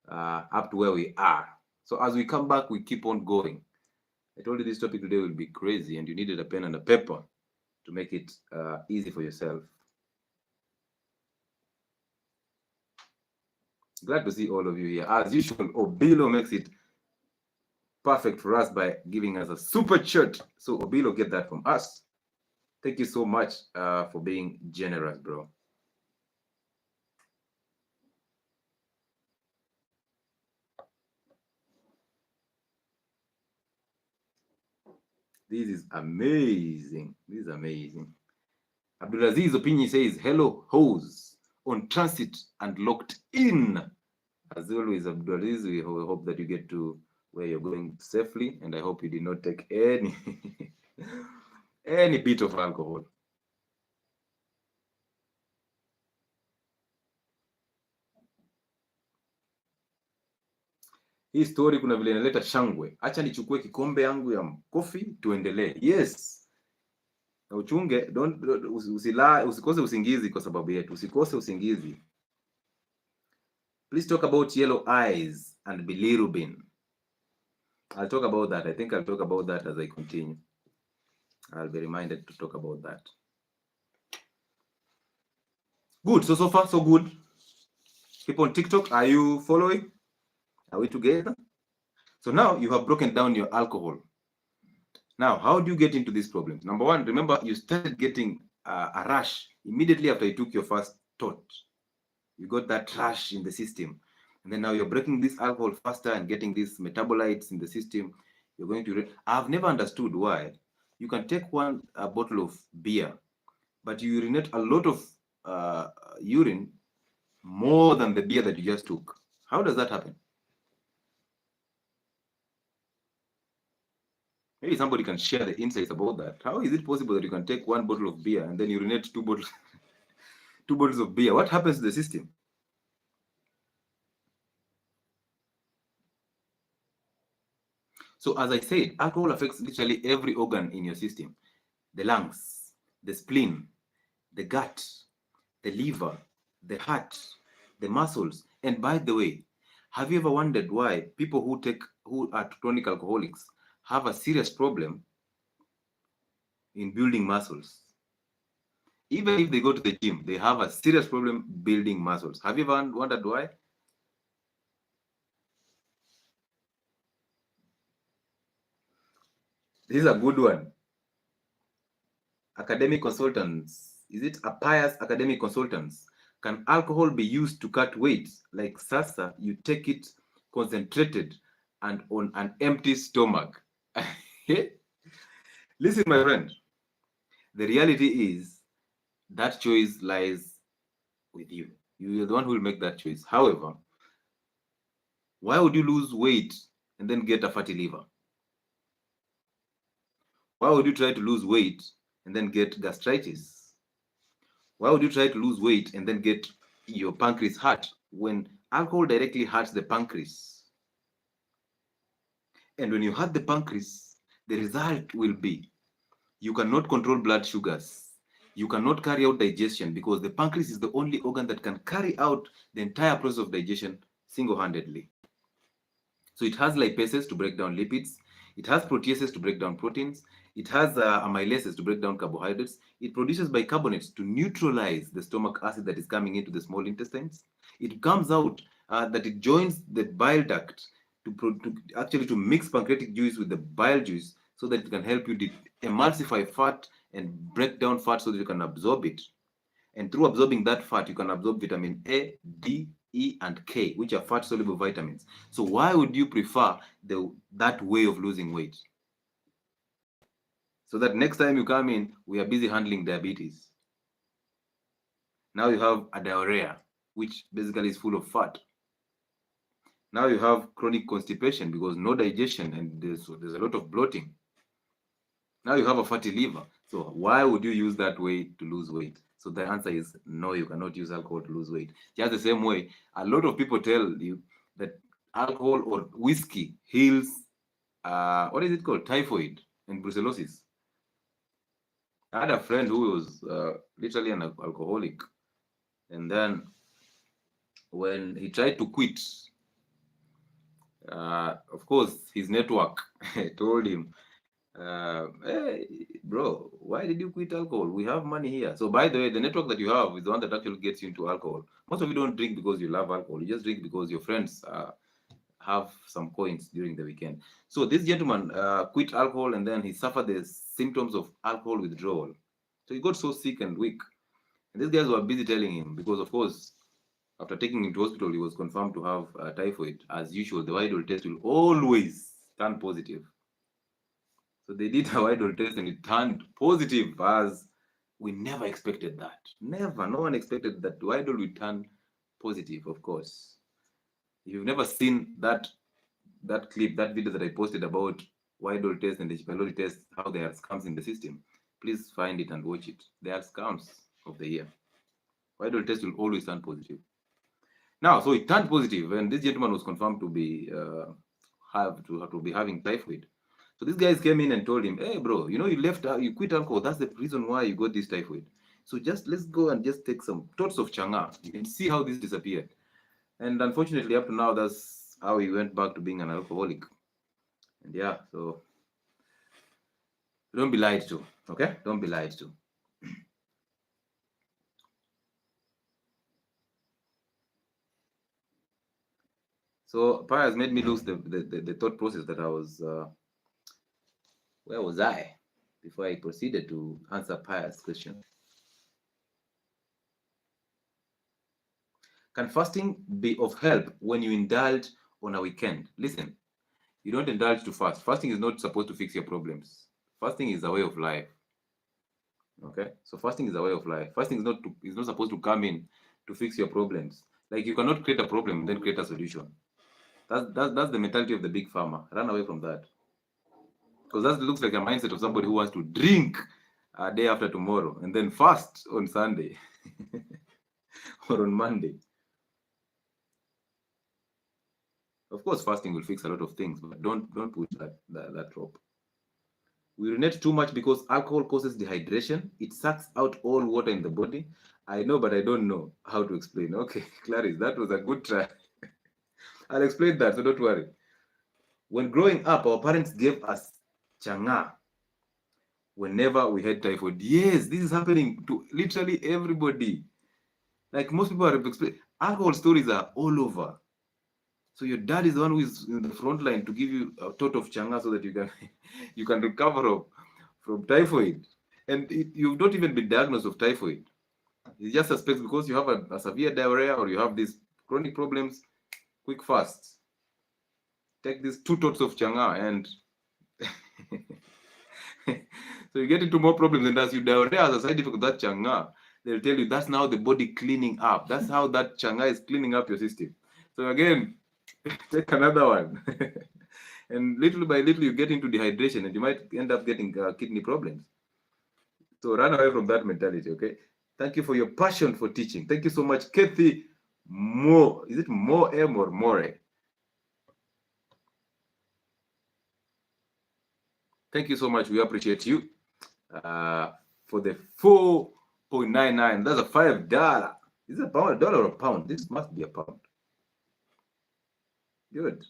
up to where we are. So as we come back, we keep on going. I told you this topic today will be crazy, and you needed a pen and a paper to make it easy for yourself. Glad to see all of you here. As usual, Obilo makes it perfect for us by giving us a super chat. So Obilo, get that from us. Thank you so much for being generous, bro. This is amazing. This is amazing. Abdulaziz Opinion says, hello, hoes, on transit and locked in. As always, Abdulaziz, we hope that you get to where you're going safely, and I hope you did not take any any bit of alcohol. Hii story kuna vile inaleta shangwe. Acha nichukue kikombe yangu ya coffee tuendelee. Yes. Na uchunge, usikose usingizi kwa sababu yetu. Usikose usingizi. Please talk about yellow eyes and bilirubin. I'll talk about that. I think I'll talk about that as I continue. I'll be reminded to talk about that. Good. So far, so good. People on TikTok, are you following? Are we together? So now you have broken down your alcohol. Now, how do you get into these problems? Number one, remember you started getting a rush immediately after you took your first thought. You got that rush in the system. And then now you're breaking this alcohol faster and getting these metabolites in the system. You're going to... I've never understood why. You can take a bottle of beer, but you urinate a lot of urine more than the beer that you just took. How does that happen? Maybe somebody can share the insights about that. How is it possible that you can take one bottle of beer and then urinate two bottles, two bottles of beer? What happens to the system? So as I said, alcohol affects literally every organ in your system: the lungs, the spleen, the gut, the liver, the heart, the muscles. And by the way, have you ever wondered why people who are chronic alcoholics have a serious problem in building muscles? Even if they go to the gym, they have a serious problem building muscles. Have you ever wondered why? This is a good one. Academic consultants. Is it a pious academic consultants? Can alcohol be used to cut weight? Like salsa, you take it concentrated and on an empty stomach. Listen, my friend, the reality is that choice lies with you. You are the one who will make that choice. However, why would you lose weight and then get a fatty liver? Why would you try to lose weight and then get gastritis? Why would you try to lose weight and then get your pancreas hurt when alcohol directly hurts the pancreas? And when you hurt the pancreas, the result will be you cannot control blood sugars. You cannot carry out digestion because the pancreas is the only organ that can carry out the entire process of digestion single-handedly. So it has lipases to break down lipids. It has proteases to break down proteins. It has amylases to break down carbohydrates. It produces bicarbonates to neutralize the stomach acid that is coming into the small intestines. It comes out that it joins the bile duct to mix pancreatic juice with the bile juice so that it can help you emulsify fat and break down fat so that you can absorb it. And through absorbing that fat, you can absorb vitamin A, D, E, and K, which are fat-soluble vitamins. So why would you prefer that way of losing weight? So that next time you come in, we are busy handling diabetes. Now you have a diarrhea, which basically is full of fat. Now you have chronic constipation because no digestion and there's a lot of bloating. Now you have a fatty liver. So why would you use that way to lose weight? So the answer is no, you cannot use alcohol to lose weight. Just the same way, a lot of people tell you that alcohol or whiskey heals, what is it called? Typhoid and brucellosis. I had a friend who was literally an alcoholic. And then when he tried to quit, of course, his network told him, hey, bro, why did you quit alcohol? We have money here. So, by the way, the network that you have is the one that actually gets you into alcohol. Most of you don't drink because you love alcohol. You just drink because your friends have some coins during the weekend. So, this gentleman quit alcohol and then he suffered the symptoms of alcohol withdrawal. So, he got so sick and weak. And these guys were busy telling him because, of course, after taking him to hospital, he was confirmed to have typhoid. As usual, the Widal test will always turn positive. So they did a Widal test and it turned positive, as we never expected that. Never. No one expected that Widal would turn positive, of course. If you've never seen that clip, that video that I posted about Widal test and the Physiological test, how there are scams in the system, please find it and watch it. There are scams of the year. Widal test will always turn positive. Now, so it turned positive, and this gentleman was confirmed to be having typhoid. So these guys came in and told him, "Hey, bro, you quit alcohol. That's the reason why you got this typhoid. So let's go and just take some tots of changa and see how this disappeared." And unfortunately, up to now, that's how he went back to being an alcoholic. And yeah, so don't be lied to, okay? Don't be lied to. So Pi has made me lose the thought process that I was. Where was I before I proceeded to answer Pia's question? Can fasting be of help when you indulge on a weekend? Listen, you don't indulge to fast. Fasting is not supposed to fix your problems. Fasting is a way of life. Okay, so fasting is a way of life. Fasting is not supposed to come in to fix your problems. Like you cannot create a problem and then create a solution. That's the mentality of the big pharma. Run away from that. Because that looks like a mindset of somebody who wants to drink a day after tomorrow and then fast on Sunday or on Monday. Of course, fasting will fix a lot of things, but don't push that rope. We urinate too much because alcohol causes dehydration. It sucks out all water in the body. I know, but I don't know how to explain. Okay, Clarice, that was a good try. I'll explain that, so don't worry. When growing up, our parents gave us changa whenever we had typhoid. Yes, this is happening to literally everybody. Like most people are explaining, alcohol stories are all over. So your dad is the one who is in the front line to give you a tot of changa so that you can you can recover from typhoid. And you've not even been diagnosed with typhoid. He just suspects because you have a severe diarrhea or you have these chronic problems. Quick fast. Take these 2 tots of changa and so you get into more problems. And as you diarrhea as a side effect of that changa, they'll tell you that's now the body cleaning up. That's how that changa is cleaning up your system. So again, take another one. And little by little, you get into dehydration and you might end up getting kidney problems. So run away from that mentality, okay? Thank you for your passion for teaching. Thank you so much, Kathy Mo. Is it Mo M or More? Thank you so much. We appreciate you for the 4.99. That's a $5. Is it a pound, dollar or a pound? This must be a pound. Good.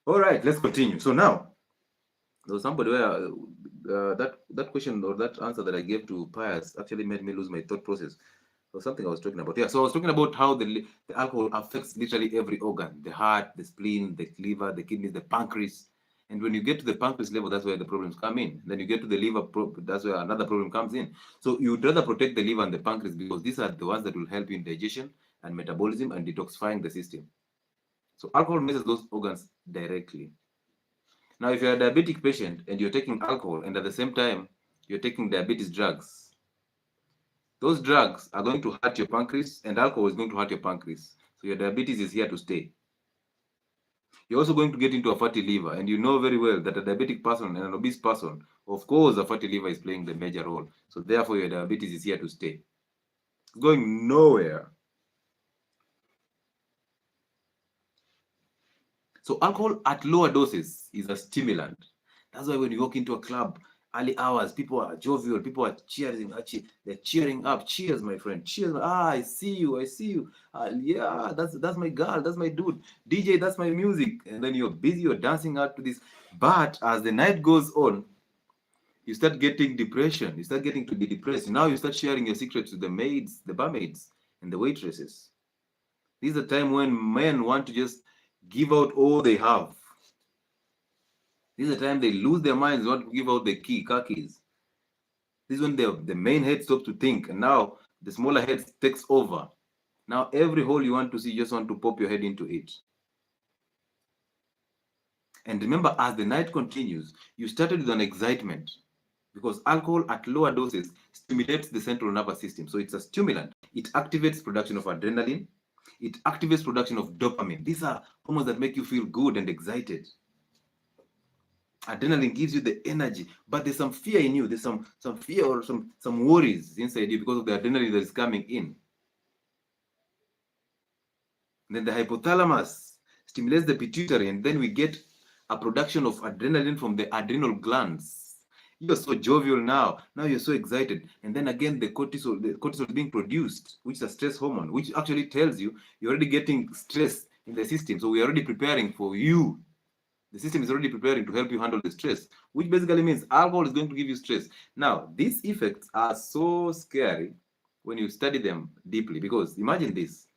All right, let's continue. So now, there was somebody where that question or that answer that I gave to Pius actually made me lose my thought process. Or something I was talking about. Yeah, so I was talking about how the alcohol affects literally every organ: the heart, the spleen, the liver, the kidneys, the pancreas. And when you get to the pancreas level, that's where the problems come in. Then you get to the liver, that's where another problem comes in. So you'd rather protect the liver and the pancreas because these are the ones that will help you in digestion and metabolism and detoxifying the system. So alcohol messes those organs directly. Now, if you're a diabetic patient and you're taking alcohol and at the same time you're taking diabetes drugs, those drugs are going to hurt your pancreas and alcohol is going to hurt your pancreas. So your diabetes is here to stay. You're also going to get into a fatty liver, and you know very well that a diabetic person and an obese person, of course, a fatty liver is playing the major role. So therefore, your diabetes is here to stay. It's going nowhere. So alcohol at lower doses is a stimulant. That's why when you walk into a club, early hours, people are jovial, people are cheering, they're cheering up. Cheers, my friend. Cheers. I see you, I see you. Yeah, that's my girl, that's my dude. DJ, that's my music. And then you're busy, you're dancing out to this. But as the night goes on, you start getting depression. You start getting to be depressed. Now you start sharing your secrets with the maids, the barmaids, and the waitresses. This is a time when men want to just give out all they have. This is the time they lose their minds, want to give out the car keys. This is when the main head stops to think, and now the smaller head takes over. Now every hole you want to see, you just want to pop your head into it. And remember, as the night continues, you started with an excitement because alcohol at lower doses stimulates the central nervous system. So it's a stimulant. It activates production of adrenaline. It activates production of dopamine. These are hormones that make you feel good and excited. Adrenaline gives you the energy, but there's some fear in you. There's some fear or some worries inside you because of the adrenaline that is coming in. And then the hypothalamus stimulates the pituitary, and then we get a production of adrenaline from the adrenal glands. You're so jovial now. Now you're so excited. And then again, the cortisol is being produced, which is a stress hormone, which actually tells you you're already getting stress in the system. So we're already preparing for you. The system is already preparing to help you handle the stress, which basically means alcohol is going to give you stress. Now, these effects are so scary when you study them deeply, because imagine this.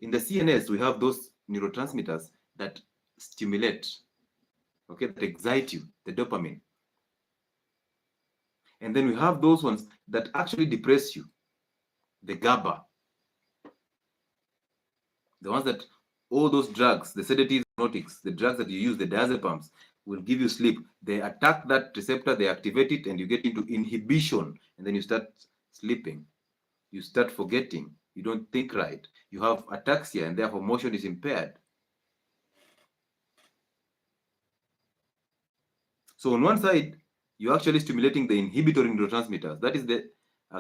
In the CNS, we have those neurotransmitters that stimulate, okay, that excite you, the dopamine. And then we have those ones that actually depress you, the GABA. The ones that, all those drugs, the sedatives, hypnotics, the drugs that you use, the diazepams, will give you sleep. They attack that receptor, they activate it, and you get into inhibition, and then you start sleeping. You start forgetting. You don't think right. You have ataxia, and therefore motion is impaired. So on one side, you're actually stimulating the inhibitory neurotransmitters. That is the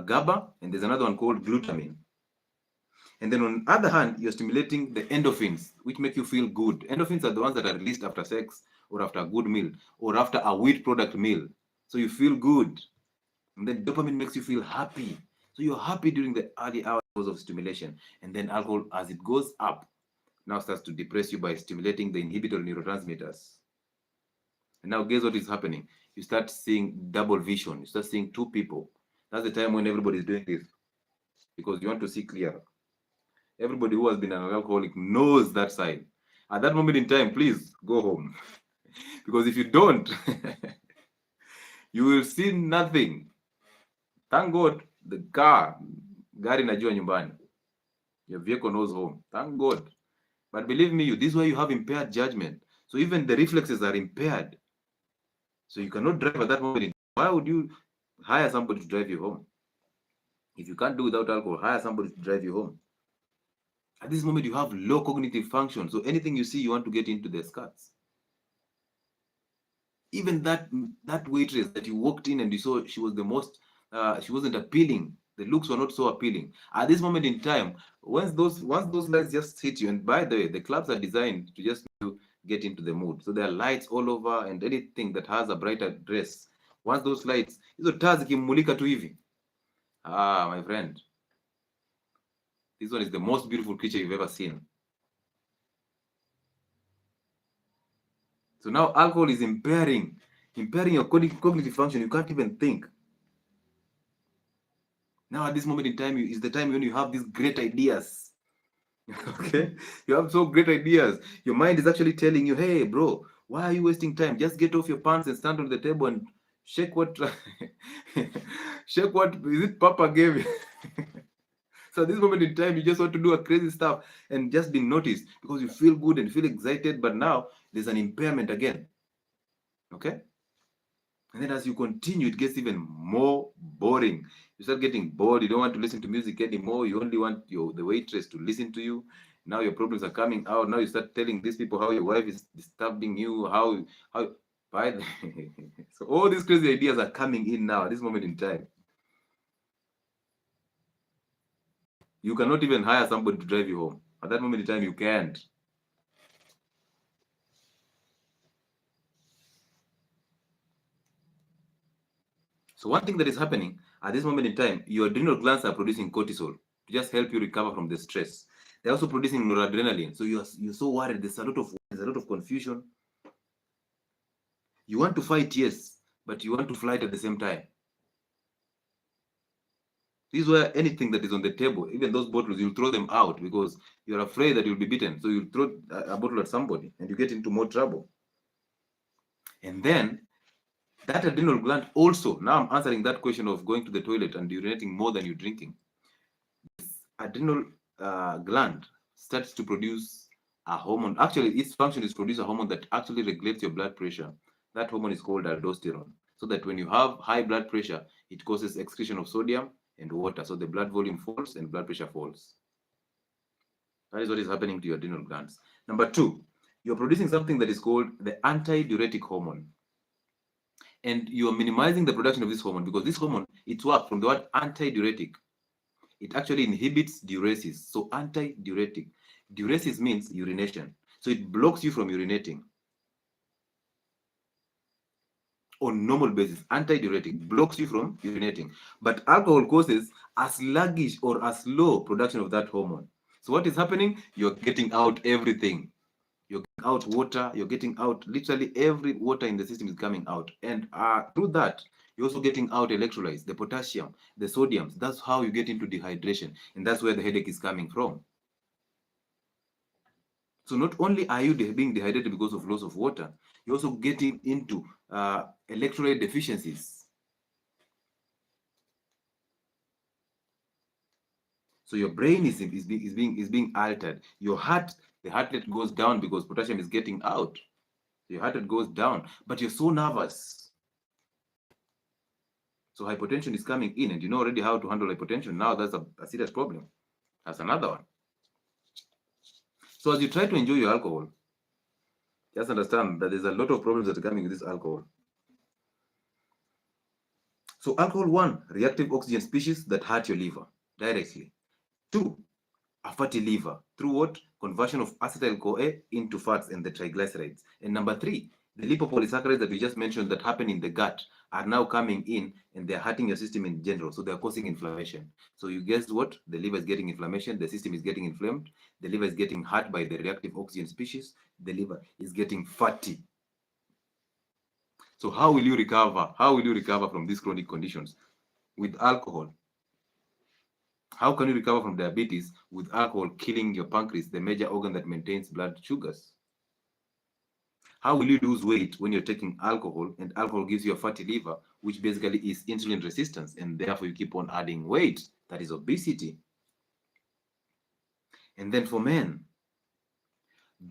GABA, and there's another one called glutamine. And then on the other hand, you're stimulating the endorphins, which make you feel good. Endorphins are the ones that are released after sex, or after a good meal, or after a wheat product meal. So you feel good. And then dopamine makes you feel happy. So you're happy during the early hours of stimulation. And then alcohol, as it goes up, now starts to depress you by stimulating the inhibitory neurotransmitters. And now guess what is happening? You start seeing double vision. You start seeing two people. That's the time when everybody is doing this, because you want to see clearer. Everybody who has been an alcoholic knows that side. At that moment in time, please go home. Because if you don't, you will see nothing. Thank God the gari najua nyumbani. Your vehicle knows home. Thank God. But believe me, this is why you have impaired judgment. So even the reflexes are impaired. So you cannot drive at that moment. Why would you hire somebody to drive you home? If you can't do without alcohol, hire somebody to drive you home. At this moment, you have low cognitive function. So anything you see, you want to get into the skirts. Even that waitress that you walked in and you saw, she was the most, she wasn't appealing. The looks were not so appealing. At this moment in time, once those lights just hit you, and by the way, the clubs are designed to just get into the mood. So there are lights all over, and anything that has a brighter dress. Once those lights, hizo taa zikimulika tu hivi. My friend, this one is the most beautiful creature you've ever seen. So now alcohol is impairing your cognitive function. You can't even think. Now at this moment in time is the time when you have these great ideas. Okay? You have so great ideas. Your mind is actually telling you, hey, bro, why are you wasting time? Just get off your pants and stand on the table and shake what shake what is it Papa gave you. So at this moment in time, you just want to do a crazy stuff and just be noticed because you feel good and feel excited, but now there's an impairment again. Okay? And then as you continue, it gets even more boring. You start getting bored. You don't want to listen to music anymore. You only want the waitress to listen to you. Now your problems are coming out. Now you start telling these people how your wife is disturbing you, how by the so all these crazy ideas are coming in now at this moment in time. You cannot even hire somebody to drive you home. At that moment in time, you can't. So one thing that is happening at this moment in time, your adrenal glands are producing cortisol to just help you recover from the stress. They're also producing noradrenaline. So you're so worried. There's a lot of confusion. You want to fight, yes, but you want to flight at the same time. This is where anything that is on the table, even those bottles, you'll throw them out because you're afraid that you'll be beaten. So you'll throw a bottle at somebody and you get into more trouble. And then that adrenal gland also, now I'm answering that question of going to the toilet and urinating more than you're drinking. This adrenal gland starts to produce a hormone. Actually, its function is to produce a hormone that actually regulates your blood pressure. That hormone is called aldosterone. So that when you have high blood pressure, it causes excretion of sodium and water. So the blood volume falls and blood pressure falls. That is what is happening to your adrenal glands. Number two, you're producing something that is called the antidiuretic hormone. And you're minimizing the production of this hormone because this hormone, it's work from the word antidiuretic. It actually inhibits diuresis. So antidiuretic. Diuresis means urination. So it blocks you from urinating. On normal basis, antidiuretic blocks you from urinating. But alcohol causes a sluggish or a slow production of that hormone. So what is happening? You're getting out everything. You're getting out water. You're getting out literally every water in the system is coming out. And through that, you're also getting out electrolytes, the potassium, the sodiums. That's how you get into dehydration. And that's where the headache is coming from. So not only are you being dehydrated because of loss of water, you're also getting into electrolyte deficiencies. So your brain is being altered. Your heart, the heart rate goes down because potassium is getting out. Your heart rate goes down, but you're so nervous. So hypotension is coming in, and you know already how to handle hypotension. Now that's a serious problem. That's another one. So as you try to enjoy your alcohol, just understand that there's a lot of problems that are coming with this alcohol. So alcohol, 1, reactive oxygen species that hurt your liver directly. 2, a fatty liver through what? Conversion of acetyl-CoA into fats and the triglycerides. And number 3, the lipopolysaccharides that we just mentioned that happen in the gut are now coming in and they're hurting your system in general. So they're causing inflammation. So you guess what? The liver is getting inflammation, the system is getting inflamed, the liver is getting hurt by the reactive oxygen species, the liver is getting fatty. So how will you recover? How will you recover from these chronic conditions? With alcohol. How can you recover from diabetes with alcohol killing your pancreas, the major organ that maintains blood sugars? How will you lose weight when you're taking alcohol and alcohol gives you a fatty liver, which basically is insulin resistance, and therefore you keep on adding weight? That is obesity. And then for men,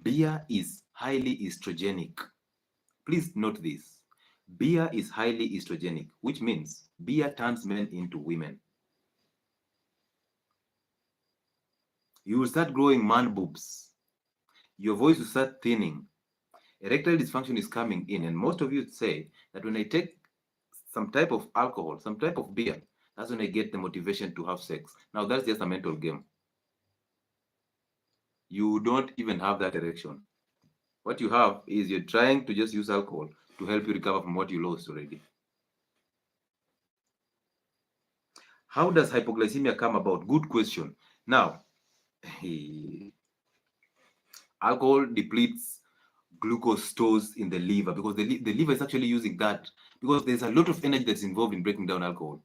beer is highly estrogenic. Please note this. Beer is highly estrogenic, which means beer turns men into women. You will start growing man boobs. Your voice will start thinning. Erectile dysfunction is coming in, and most of you say that when I take some type of alcohol, some type of beer, that's when I get the motivation to have sex. Now that's just a mental game. You don't even have that erection. What you have is you're trying to just use alcohol to help you recover from what you lost already. How does hypoglycemia come about? Good question. Now, alcohol depletes glucose stores in the liver because the liver is actually using that because there's a lot of energy that's involved in breaking down alcohol.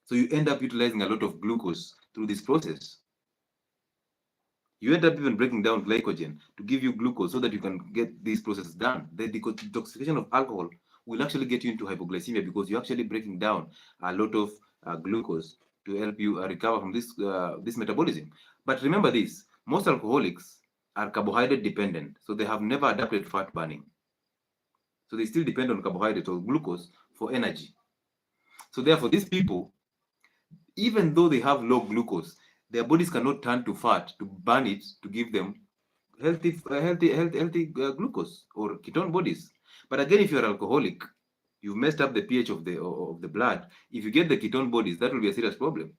So you end up utilizing a lot of glucose through this process. You end up even breaking down glycogen to give you glucose so that you can get this process done. The detoxification of alcohol will actually get you into hypoglycemia because you're actually breaking down a lot of glucose to help you recover from this metabolism. But remember this, most alcoholics are carbohydrate dependent, so they have never adapted fat burning. So they still depend on carbohydrate or glucose for energy. So therefore, these people, even though they have low glucose, their bodies cannot turn to fat to burn it to give them healthy glucose or ketone bodies. But again, if you're alcoholic, you've messed up the pH of the blood. If you get the ketone bodies, that will be a serious problem.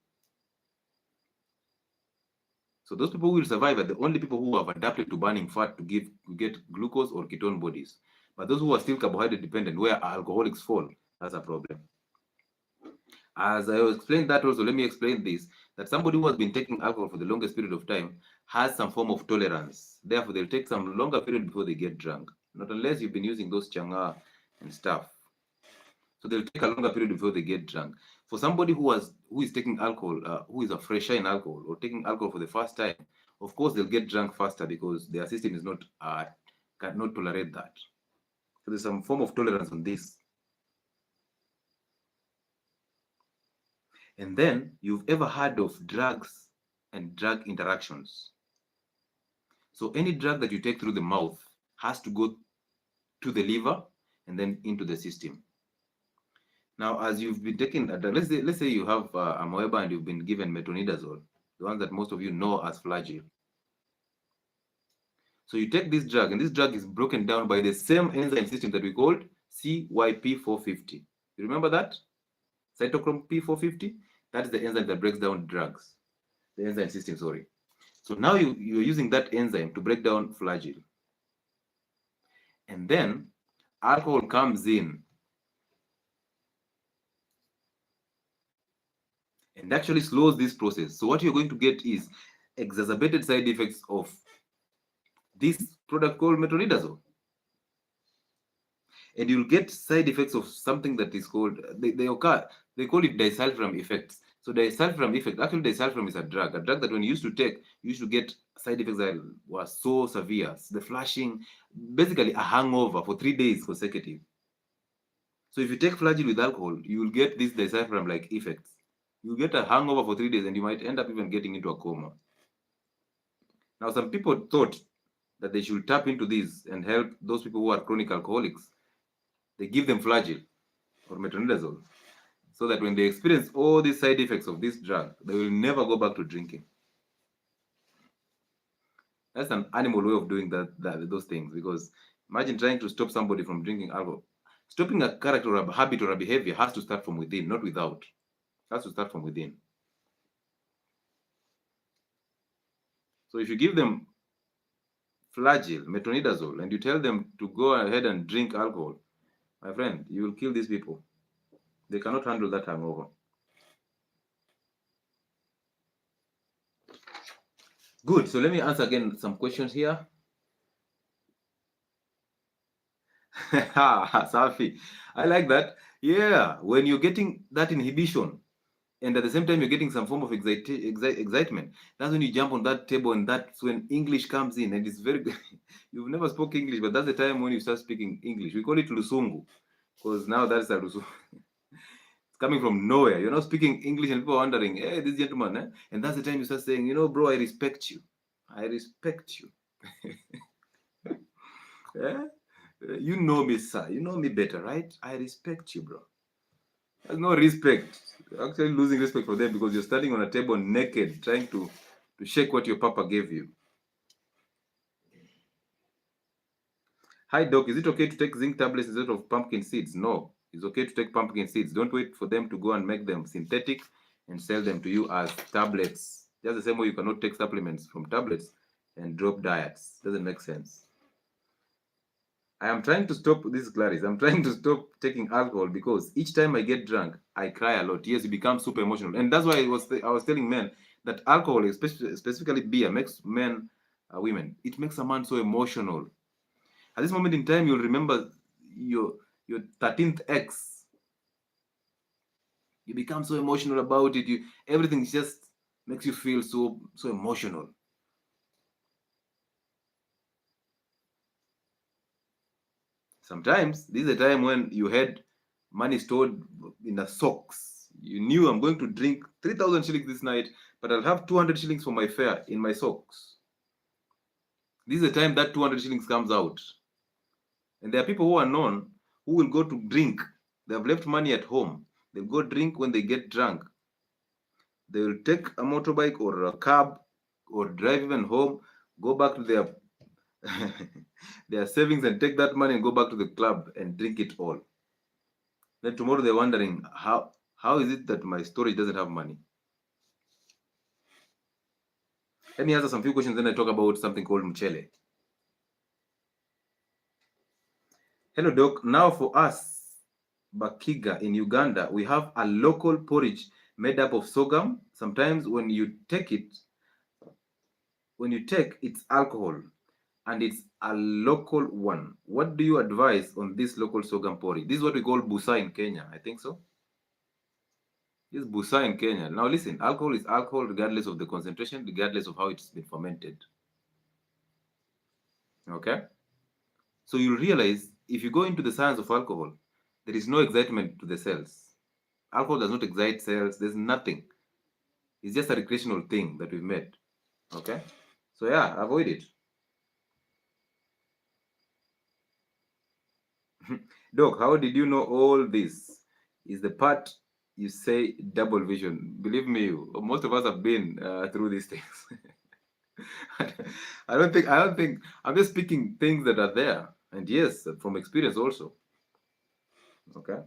So those people who will survive are the only people who have adapted to burning fat to get glucose or ketone bodies. But those who are still carbohydrate dependent, where alcoholics fall, that's a problem. As I explained that also, let me explain this, that somebody who has been taking alcohol for the longest period of time has some form of tolerance. Therefore, they'll take some longer period before they get drunk. Not unless you've been using those changa and stuff. So they'll take a longer period before they get drunk. For somebody who is taking alcohol, who is a fresher in alcohol or taking alcohol for the first time, of course they'll get drunk faster because their system is not cannot tolerate that. So there's some form of tolerance on this. And then you've ever heard of drugs and drug interactions. So any drug that you take through the mouth has to go to the liver and then into the system. Now, as you've been taking, let's say you have amoeba and you've been given metronidazole, the one that most of you know as Flagyl. So you take this drug, and this drug is broken down by the same enzyme system that we called CYP450. You remember that? Cytochrome P450? That's the enzyme that breaks down drugs. The enzyme system, sorry. So now you're using that enzyme to break down Flagyl. And then alcohol comes in and actually slows this process. So what you're going to get is exacerbated side effects of this product called metronidazole. And you'll get side effects of something that is called, they call it disulfiram effects. So disulfiram effect, actually disulfiram is a drug that when you used to take, you used to get side effects that were so severe. The flushing, basically a hangover for 3 days consecutive. So if you take Flagyl with alcohol, you will get these disulfiram-like effects. You'll get a hangover for 3 days and you might end up even getting into a coma. Now, some people thought that they should tap into this and help those people who are chronic alcoholics. They give them Flagyl or metronidazole. so that when they experience all these side effects of this drug, they will never go back to drinking. That's an animal way of doing those things, because imagine trying to stop somebody from drinking alcohol. Stopping a character or a habit or a behavior has to start from within, not without. It has to start from within. So if you give them Flagyl, metronidazole, and you tell them to go ahead and drink alcohol, my friend, you will kill these people. They cannot handle that hangover. Good. So let me answer again some questions here. Safi, I like that. Yeah, when you're getting that inhibition, and at the same time you're getting some form of excitement, that's when you jump on that table, and that's when English comes in, and it's very you've never spoke English, but that's the time when you start speaking English. We call it Lusungu, because now that's a Lusungu. It's coming from nowhere. You're not speaking English, and people are wondering, hey, this gentleman, eh? And that's the time you start saying, you know, bro, I respect you. I respect you. Yeah? You know me, sir. You know me better, right? I respect you, bro. There's no respect. You're actually losing respect for them because you're standing on a table naked, trying to shake what your papa gave you. Hi, doc. Is it okay to take zinc tablets instead of pumpkin seeds? No. It's okay to take pumpkin seeds. Don't wait for them to go and make them synthetic and sell them to you as tablets. Just the same way you cannot take supplements from tablets and drop diets. Doesn't make sense. I am trying to stop, this is Clarice, I'm trying to stop taking alcohol because each time I get drunk, I cry a lot. Yes, you become super emotional. And that's why I was telling men that alcohol, specifically beer, makes men, women, it makes a man so emotional. At this moment in time, you'll remember your 13th ex. You become so emotional about it. Everything just makes you feel so emotional. Sometimes this is a time when you had money stored in the socks. You knew I'm going to drink 3,000 shillings this night, but I'll have 200 shillings for my fare in my socks. This is the time that 200 shillings comes out. And there are people who are known who will go to drink. They have left money at home. They'll go drink when they get drunk. They will take a motorbike or a cab or drive even home, go back to their their savings and take that money and go back to the club and drink it all. Then tomorrow they're wondering, how is it that my storage doesn't have money? Let me answer some few questions, then I talk about something called mchele. Hello, Doc. Now for us, Bakiga in Uganda, we have a local porridge made up of sorghum. Sometimes when you take it's alcohol, and it's a local one. What do you advise on this local sorghum porridge? This is what we call busa in Kenya. I think so. This is busa in Kenya. Now listen, alcohol is alcohol regardless of the concentration, regardless of how it's been fermented. Okay? So you'll realize if you go into the science of alcohol, there is no excitement to the cells. Alcohol does not excite cells. There's nothing. It's just a recreational thing that we've made. Okay? So yeah, avoid it. Doc, how did you know all this? Is the part you say double vision? Believe me, most of us have been through these things. I don't think. I'm just speaking things that are there, and yes, from experience also. Okay.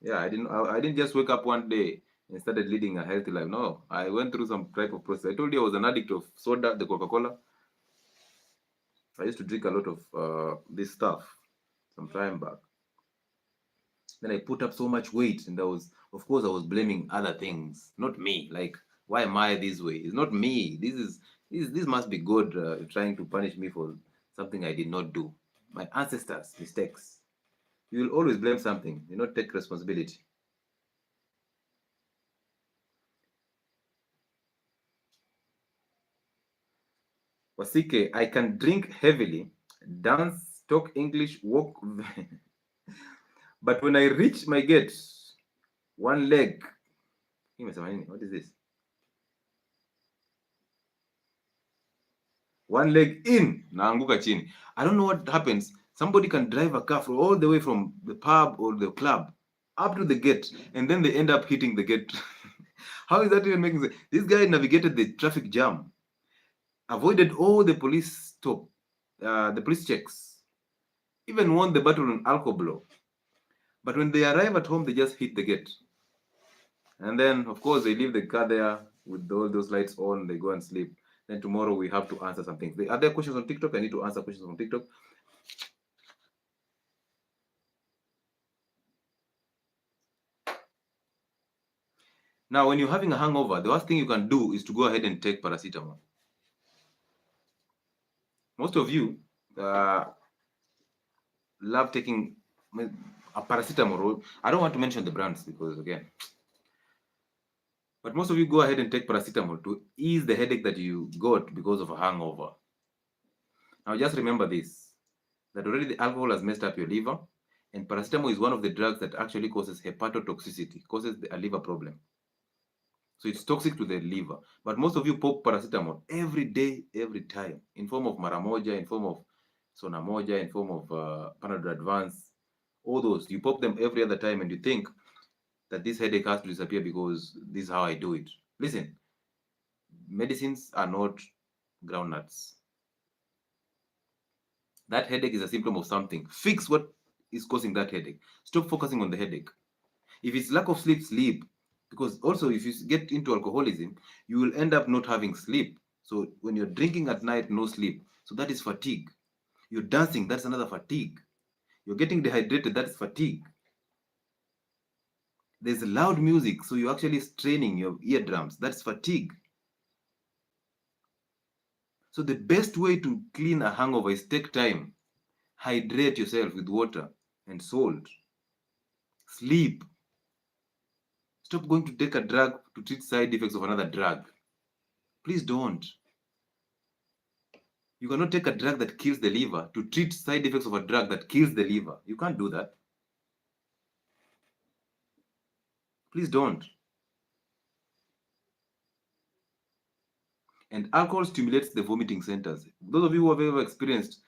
Yeah, I didn't just wake up one day and started leading a healthy life. No, I went through some type of process. I told you I was an addict of soda, the Coca-Cola. I used to drink a lot of this stuff some time back. Then I put up so much weight, and I was blaming other things, not me. Like, why am I this way? It's not me. This must be God trying to punish me for something I did not do. My ancestors' mistakes. You will always blame something. You not take responsibility. Wasike, I can drink heavily, dance, talk English, walk, but when I reach my gate, one leg. What is this? One leg in, naanguka chini. I don't know what happens. Somebody can drive a car all the way from the pub or the club, up to the gate, and then they end up hitting the gate. How is that even making sense? This guy navigated the traffic jam, avoided all the the police checks, even won the battle on alcohol blow. But when they arrive at home, they just hit the gate. And then, of course, they leave the car there with all those lights on, they go and sleep. Then tomorrow we have to answer some things. Are there questions on TikTok? I need to answer questions on TikTok. Now, when you're having a hangover, the worst thing you can do is to go ahead and take paracetamol. Most of you love taking a paracetamol. I don't want to mention the brands because, again, but most of you go ahead and take paracetamol to ease the headache that you got because of a hangover. Now, just remember this, that already the alcohol has messed up your liver, and paracetamol is one of the drugs that actually causes hepatotoxicity, causes a liver problem. So it's toxic to the liver. But most of you pop paracetamol every day, every time, in form of maramoja, in form of sonamoja, in form of Panadol Advance, all those. You pop them every other time and you think that this headache has to disappear because this is how I do it. Listen, medicines are not groundnuts. That headache is a symptom of something. Fix what is causing that headache. Stop focusing on the headache. If it's lack of sleep, sleep. Because also, if you get into alcoholism, you will end up not having sleep. So when you're drinking at night, no sleep. So that is fatigue. You're dancing, that's another fatigue. You're getting dehydrated, that is fatigue. There's loud music, so you're actually straining your eardrums, that's fatigue. So the best way to clean a hangover is take time. Hydrate yourself with water and salt. Sleep. Stop going to take a drug to treat side effects of another drug. Please don't. You cannot take a drug that kills the liver to treat side effects of a drug that kills the liver. You can't do that. Please don't. And alcohol stimulates the vomiting centers. Those of you who have ever experienced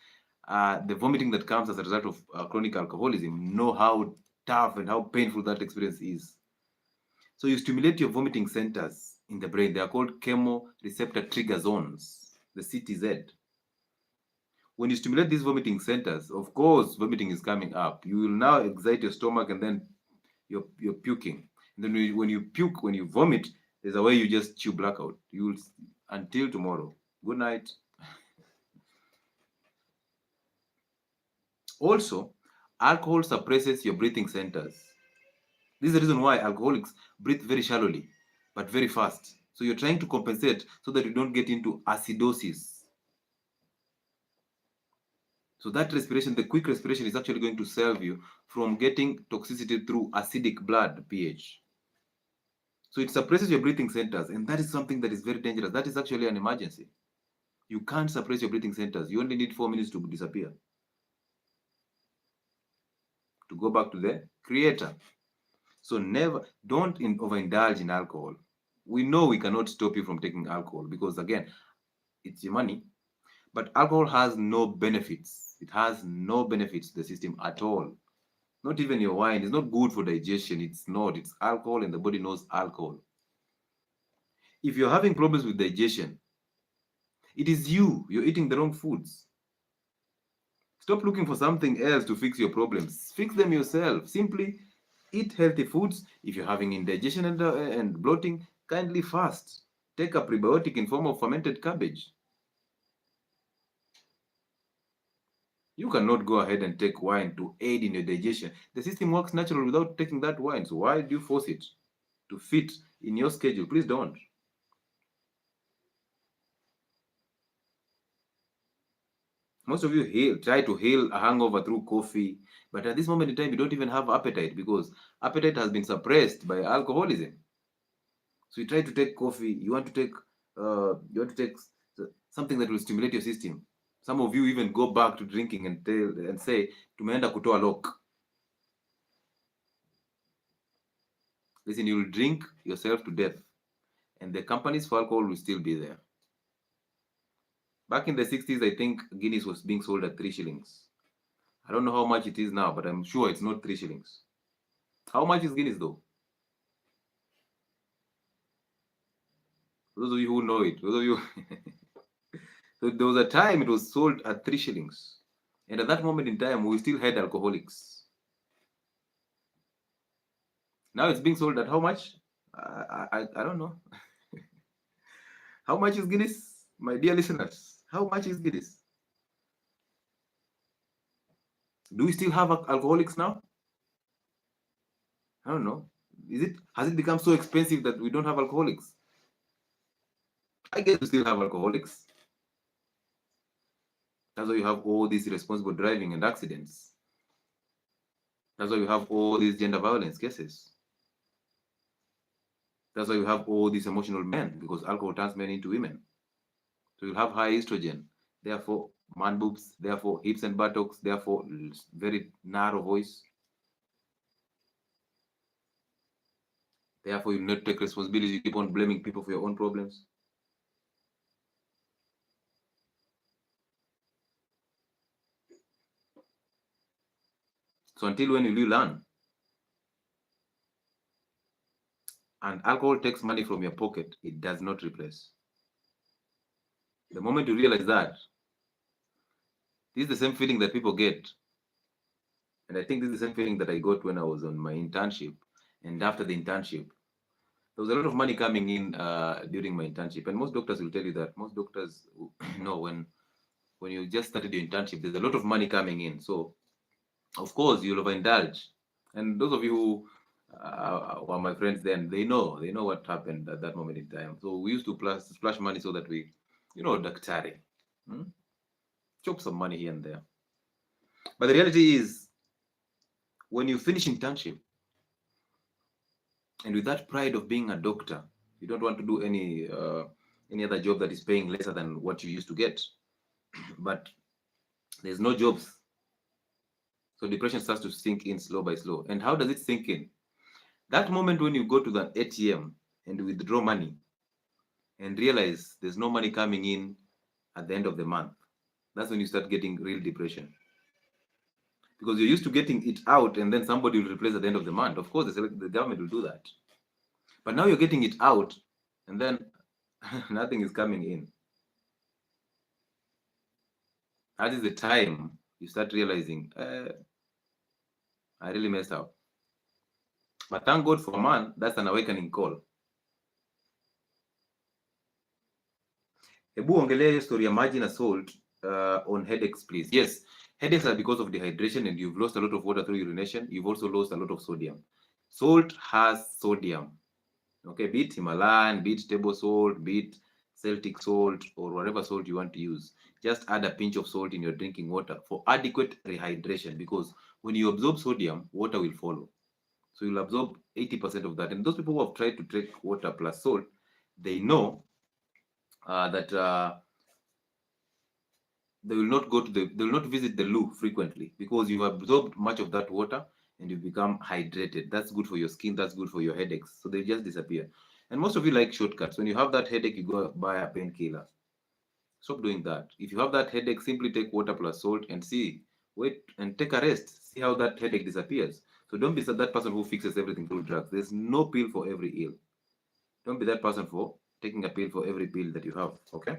the vomiting that comes as a result of chronic alcoholism know how tough and how painful that experience is. So you stimulate your vomiting centers in the brain. They are called chemoreceptor trigger zones, the CTZ. When you stimulate these vomiting centers, of course, vomiting is coming up. You will now excite your stomach and then you're puking. And then when you puke, when you vomit, there's a way you just chew blackout. You will, until tomorrow. Good night. Also, alcohol suppresses your breathing centers. This is the reason why alcoholics breathe very shallowly, but very fast. So you're trying to compensate so that you don't get into acidosis. So that respiration, the quick respiration, is actually going to save you from getting toxicity through acidic blood pH. So it suppresses your breathing centers, and that is something that is very dangerous. That is actually an emergency. You can't suppress your breathing centers. You only need 4 minutes to disappear. To go back to the creator. So don't overindulge in alcohol. We know we cannot stop you from taking alcohol because, again, it's your money. But alcohol has no benefits. It has no benefits to the system at all. Not even your wine. It's not good for digestion. It's not. It's alcohol, and the body knows alcohol. If you're having problems with digestion, it is you. You're eating the wrong foods. Stop looking for something else to fix your problems. Fix them yourself. Simply eat healthy foods. If you're having indigestion and bloating, kindly fast. Take a prebiotic in form of fermented cabbage. You cannot go ahead and take wine to aid in your digestion. The system works naturally without taking that wine. So why do you force it to fit in your schedule? Please don't. Most of you try to heal a hangover through coffee, but at this moment in time, you don't even have appetite because appetite has been suppressed by alcoholism. So you try to take coffee. You want to take something that will stimulate your system. Some of you even go back to drinking and say, "Tumeenda kutoa lock." Listen, you will drink yourself to death, and the companies for alcohol will still be there. Back in the 60s, I think Guinness was being sold at 3 shillings. I don't know how much it is now, but I'm sure it's not 3 shillings. How much is Guinness though? Those of you who know it, those of you. So there was a time it was sold at 3 shillings. And at that moment in time, we still had alcoholics. Now it's being sold at how much? I don't know. How much is Guinness, my dear listeners? How much is Guinness? Do we still have alcoholics now? I don't know. Has it become so expensive that we don't have alcoholics? I guess we still have alcoholics. That's why you have all these irresponsible driving and accidents. That's why you have all these gender violence cases. That's why you have all these emotional men, because alcohol turns men into women. So you'll have high estrogen, therefore man boobs, therefore hips and buttocks, therefore very narrow voice. Therefore you not take responsibility, you keep on blaming people for your own problems. So until when will you learn? And alcohol takes money from your pocket, it does not replace. The moment you realize that, this is the same feeling that people get. And I think this is the same feeling that I got when I was on my internship. And after the internship, there was a lot of money coming in during my internship. And most doctors will tell you that. Most doctors know when you just started your internship, there's a lot of money coming in. So, of course, you'll overindulge. And those of you who were my friends then, they know what happened at that moment in time. So we used to splash money so that we, daktari, chop some money here and there. But the reality is, when you finish internship, and with that pride of being a doctor, you don't want to do any other job that is paying lesser than what you used to get. But there's no jobs. So depression starts to sink in slow by slow. And how does it sink in? That moment when you go to the ATM and withdraw money and realize there's no money coming in at the end of the month, that's when you start getting real depression. Because you're used to getting it out and then somebody will replace at the end of the month. Of course, the government will do that. But now you're getting it out and then nothing is coming in. That is the time you start realizing, I really messed up. But thank God for a man, that's an awakening call. Hebu ongelea story ya maji na salt on headaches, please. Yes, headaches are because of dehydration and you've lost a lot of water through urination. You've also lost a lot of sodium. Salt has sodium. Okay, be it Himalayan, be it table salt, be it Celtic salt, or whatever salt you want to use. Just add a pinch of salt in your drinking water for adequate rehydration, because when you absorb sodium, water will follow. So you'll absorb 80% of that. And those people who have tried to take water plus salt, they know that they will not visit the loo frequently, because you've absorbed much of that water and you become hydrated. That's good for your skin, that's good for your headaches. So they just disappear. And most of you like shortcuts. When you have that headache, you go buy a painkiller. Stop doing that. If you have that headache, simply take water plus salt and wait and take a rest. See how that headache disappears. So don't be that person who fixes everything through drugs. There's no pill for every ill. Don't be that person for taking a pill for every pill that you have. Okay?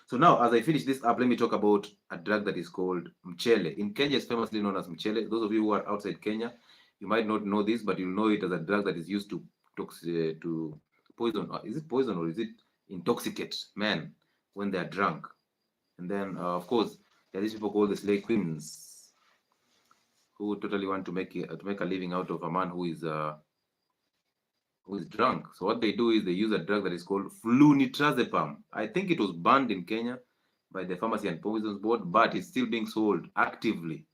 So now, as I finish this up, let me talk about a drug that is called mchele. In Kenya, it's famously known as mchele. Those of you who are outside Kenya, you might not know this, but you'll know it as a drug that is used to poison. Is it poison or is it intoxicate men when they are drunk? And then, of course, there are these people called the slave queens who totally want to make a living out of a man who is drunk. So what they do is they use a drug that is called Flunitrazepam. I think it was banned in Kenya by the Pharmacy and Poisons Board, but it's still being sold actively.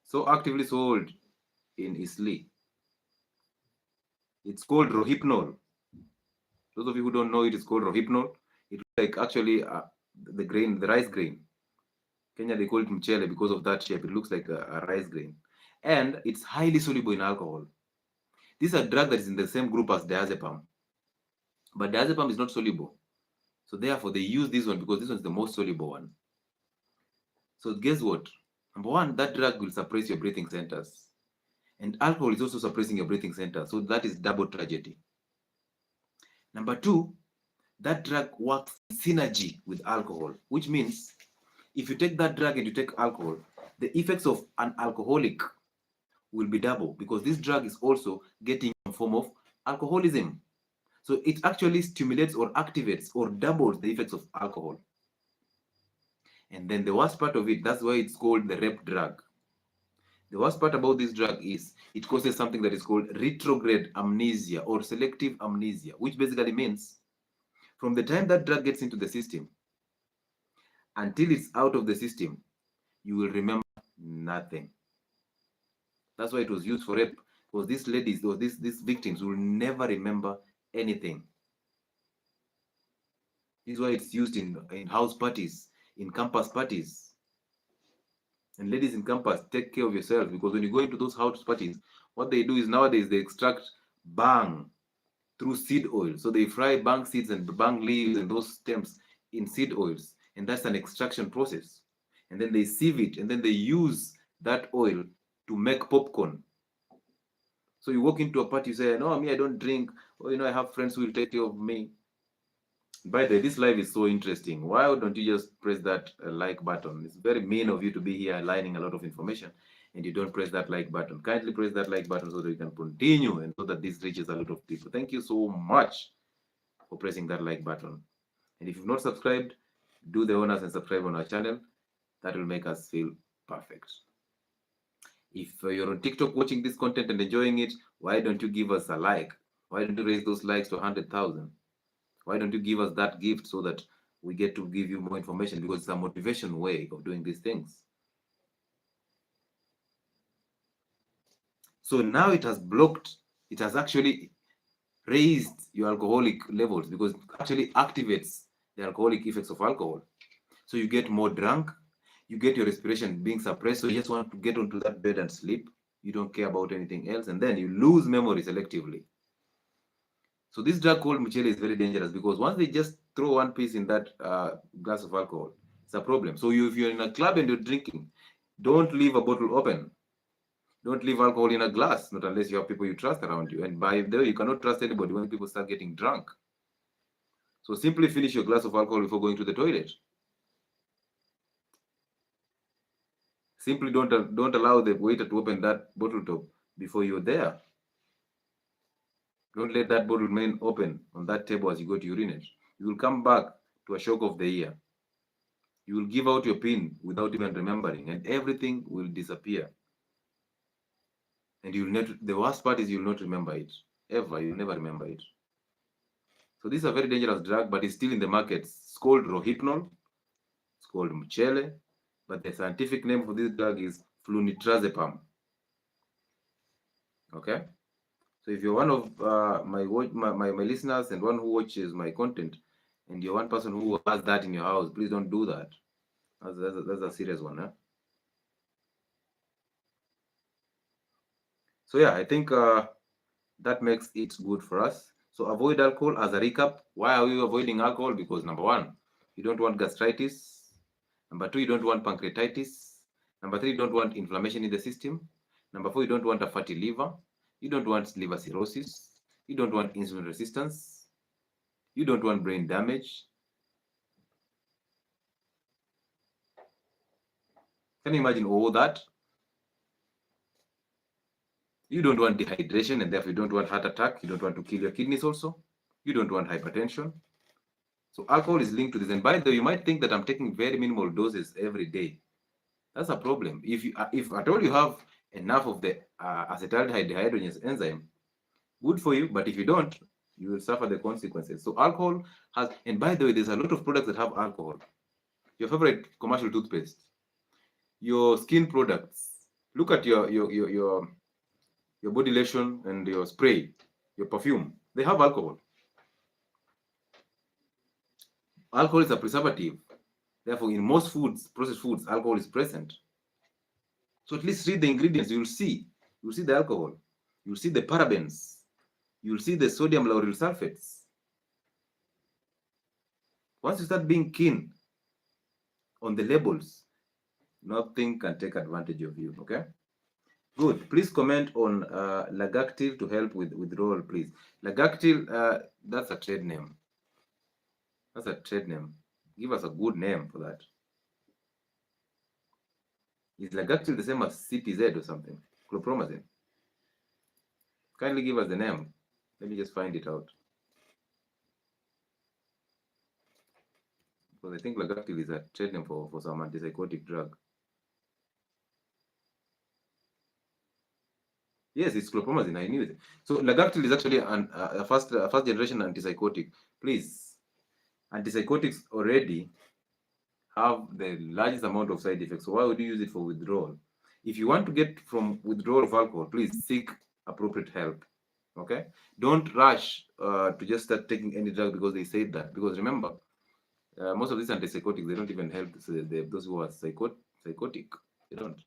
So actively sold in Isli. It's called Rohypnol. Those of you who don't know it, it's called Rohypnol. It's like actually the rice grain. Kenya, they call it mchele because of that shape. It looks like a rice grain. And it's highly soluble in alcohol. This is a drug that is in the same group as diazepam. But diazepam is not soluble. So therefore, they use this one because this one is the most soluble one. So guess what? Number one, that drug will suppress your breathing centers. And alcohol is also suppressing your breathing center. So that is double tragedy. Number two, that drug works in synergy with alcohol, which means if you take that drug and you take alcohol, the effects of an alcoholic will be double because this drug is also getting a form of alcoholism. So it actually stimulates or activates or doubles the effects of alcohol. And then the worst part of it, that's why it's called the rep drug. The worst part about this drug is it causes something that is called retrograde amnesia or selective amnesia, which basically means from the time that drug gets into the system until it's out of the system, you will remember nothing. That's why it was used for rape, because these ladies or these victims will never remember anything. This is why it's used in house parties, in campus parties. And ladies in campus, take care of yourselves, because when you go into those house parties, what they do is nowadays they extract bang through seed oil. So they fry bang seeds and bang leaves and those stems in seed oils. And that's an extraction process. And then they sieve it, and then they use that oil to make popcorn. So you walk into a party, you say, no, me, I don't drink. Or, I have friends who will take care of me. By the way, this live is so interesting. Why don't you just press that like button? It's very mean of you to be here aligning a lot of information and you don't press that like button. Kindly press that like button so that you can continue and so that this reaches a lot of people. Thank you so much for pressing that like button. And if you've not subscribed, do the honors and subscribe on our channel. That will make us feel perfect. If you're on TikTok watching this content and enjoying it, why don't you give us a like? Why don't you raise those likes to 100,000? Why don't you give us that gift so that we get to give you more information, because it's a motivation way of doing these things. So now it has blocked, it has actually raised your alcoholic levels because it actually activates the alcoholic effects of alcohol. So you get more drunk, you get your respiration being suppressed, so you just want to get onto that bed and sleep. You don't care about anything else, and then you lose memory selectively. So this drug called Michele is very dangerous because once they just throw one piece in that glass of alcohol, it's a problem. So if you're in a club and you're drinking, don't leave a bottle open. Don't leave alcohol in a glass, not unless you have people you trust around you. And by the way, you cannot trust anybody when people start getting drunk. So simply finish your glass of alcohol before going to the toilet. Simply don't allow the waiter to open that bottle top before you're there. Don't let that bottle remain open on that table as you go to urinate. You will come back to a shock of the ear. You will give out your PIN without even remembering, and everything will disappear. And the worst part is you'll not remember it. Ever. You'll never remember it. So this is a very dangerous drug, but it's still in the market. It's called Rohypnol. It's called Michele. But the scientific name for this drug is Flunitrazepam. Okay? So if you're one of my listeners and one who watches my content, and you're one person who has that in your house, please don't do that. That's a serious one. So yeah, I think that makes it good for us. So avoid alcohol. As a recap, why are we avoiding alcohol? Because number one, you don't want gastritis. Number two, you don't want pancreatitis. Number three, you don't want inflammation in the system. Number four, you don't want a fatty liver. You don't want liver cirrhosis. You don't want insulin resistance. You don't want brain damage. Can you imagine all that? You don't want dehydration, and therefore you don't want heart attack. You don't want to kill your kidneys also. You don't want hypertension. So alcohol is linked to this. And by the way, you might think that I'm taking very minimal doses every day. That's a problem. If at all you have enough of the acetaldehyde dehydrogenase enzyme, good for you. But if you don't, you will suffer the consequences. So alcohol has, and by the way, there's a lot of products that have alcohol. Your favorite commercial toothpaste, your skin products. Look at your body lotion and your spray, your perfume. They have alcohol. Alcohol is a preservative. Therefore, in most foods, processed foods, alcohol is present. So at least read the ingredients. You'll see the alcohol. You'll see the parabens. You'll see the sodium lauryl sulfates. Once you start being keen on the labels, nothing can take advantage of you, okay? Good. Please comment on Lagactil to help with withdrawal, please. Lagactil, that's a trade name. That's a trade name. Give us a good name for that. Is Lagactil the same as CPZ or something? Chlorpromazine. Kindly give us the name. Let me just find it out. Because I think Lagactil is a trade name for some antipsychotic drug. Yes, it's chlorpromazine. I knew it. So Lagactil is actually a first generation antipsychotic. Please, antipsychotics already have the largest amount of side effects. So why would you use it for withdrawal? If you want to get from withdrawal of alcohol, please seek appropriate help. Okay, don't rush to just start taking any drug because they said that. Because remember, most of these antipsychotics, they don't even help those who are psychotic. They don't.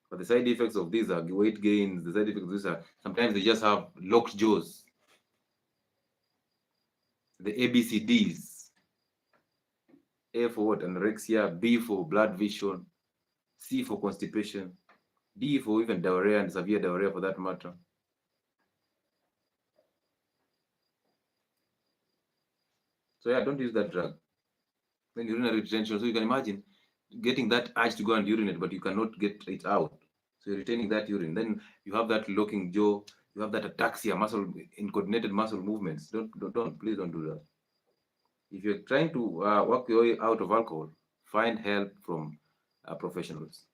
But the side effects of these are weight gains. The side effects of these are sometimes they just have locked jaws. The ABCDs. A for what? Anorexia. B for blood vision. C for constipation. D for even diarrhea and severe diarrhea for that matter. So yeah, don't use that drug. Then urinary retention. So you can imagine getting that urge to go and urinate, but you cannot get it out. So you're retaining that urine. Then you have that locking jaw. You have that ataxia, incoordinated muscle movements. Please don't do that. If you're trying to work your way out of alcohol, find help from professionals.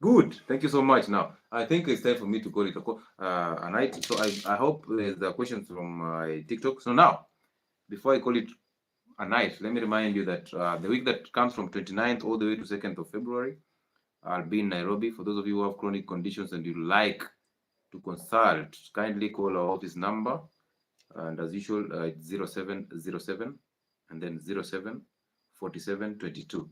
Good. Thank you so much. Now, I think it's time for me to call it a night. So I hope there's a questions from my TikTok. So now, before I call it a night, let me remind you that the week that comes from 29th all the way to 2nd of February, I'll be in Nairobi. For those of you who have chronic conditions and you like to consult, kindly call our office number. And as usual, it's 0707 and then 07 47 22.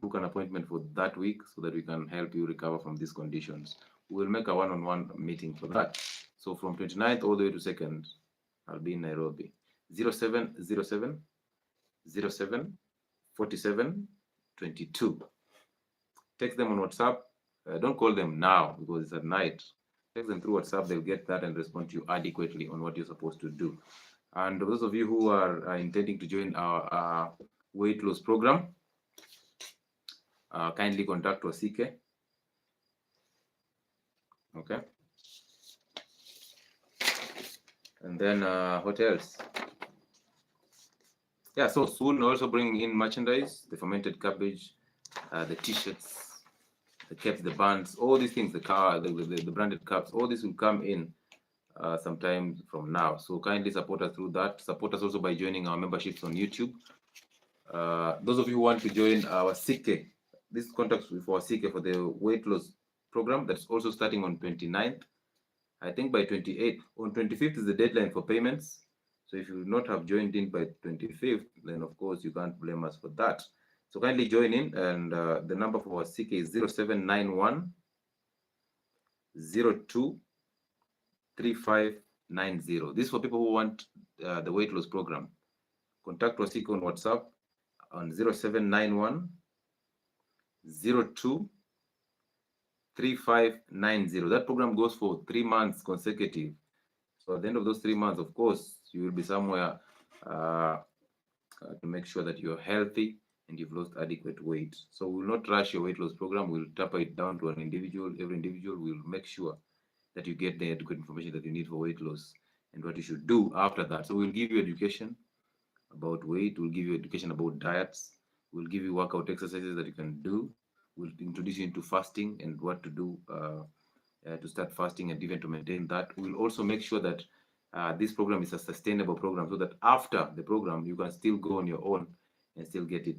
Book an appointment for that week so that we can help you recover from these conditions. We'll make a one-on-one meeting for that. So from 29th all the way to 2nd, I'll be in Nairobi. 0707 07 47 22. Text them on WhatsApp. Don't call them now because it's at night. Text them through WhatsApp. They'll get that and respond to you adequately on what you're supposed to do. And those of you who are intending to join our weight loss program, kindly contact Wasike. Okay. And then what else? Yeah, so soon also bring in merchandise, the fermented cabbage, the t-shirts, the caps, the bands, all these things, the branded cups, all this will come in sometime from now. So kindly support us through that. Support us also by joining our memberships on YouTube. Those of you who want to join our CK, this contacts for CK for the weight loss program that's also starting on 29th. I think by 28th, on 25th is the deadline for payments. So if you will not have joined in by 25th, then of course you can't blame us for that. So kindly join in, and the number for our CK is 0791 02 3590. This is for people who want the weight loss program. Contact Wasiko on WhatsApp on 0791 02 3590. That program goes for 3 months consecutive. So at the end of those 3 months, of course, you will be somewhere to make sure that you're healthy and you've lost adequate weight. So we will not rush your weight loss program. We'll taper it down to an individual. Every individual will make sure that you get the adequate information that you need for weight loss and what you should do after that. So we'll give you education about weight. We'll give you education about diets. We'll give you workout exercises that you can do. We'll introduce you into fasting and what to do to start fasting and even to maintain that. We'll also make sure that this program is a sustainable program so that after the program, you can still go on your own and still get it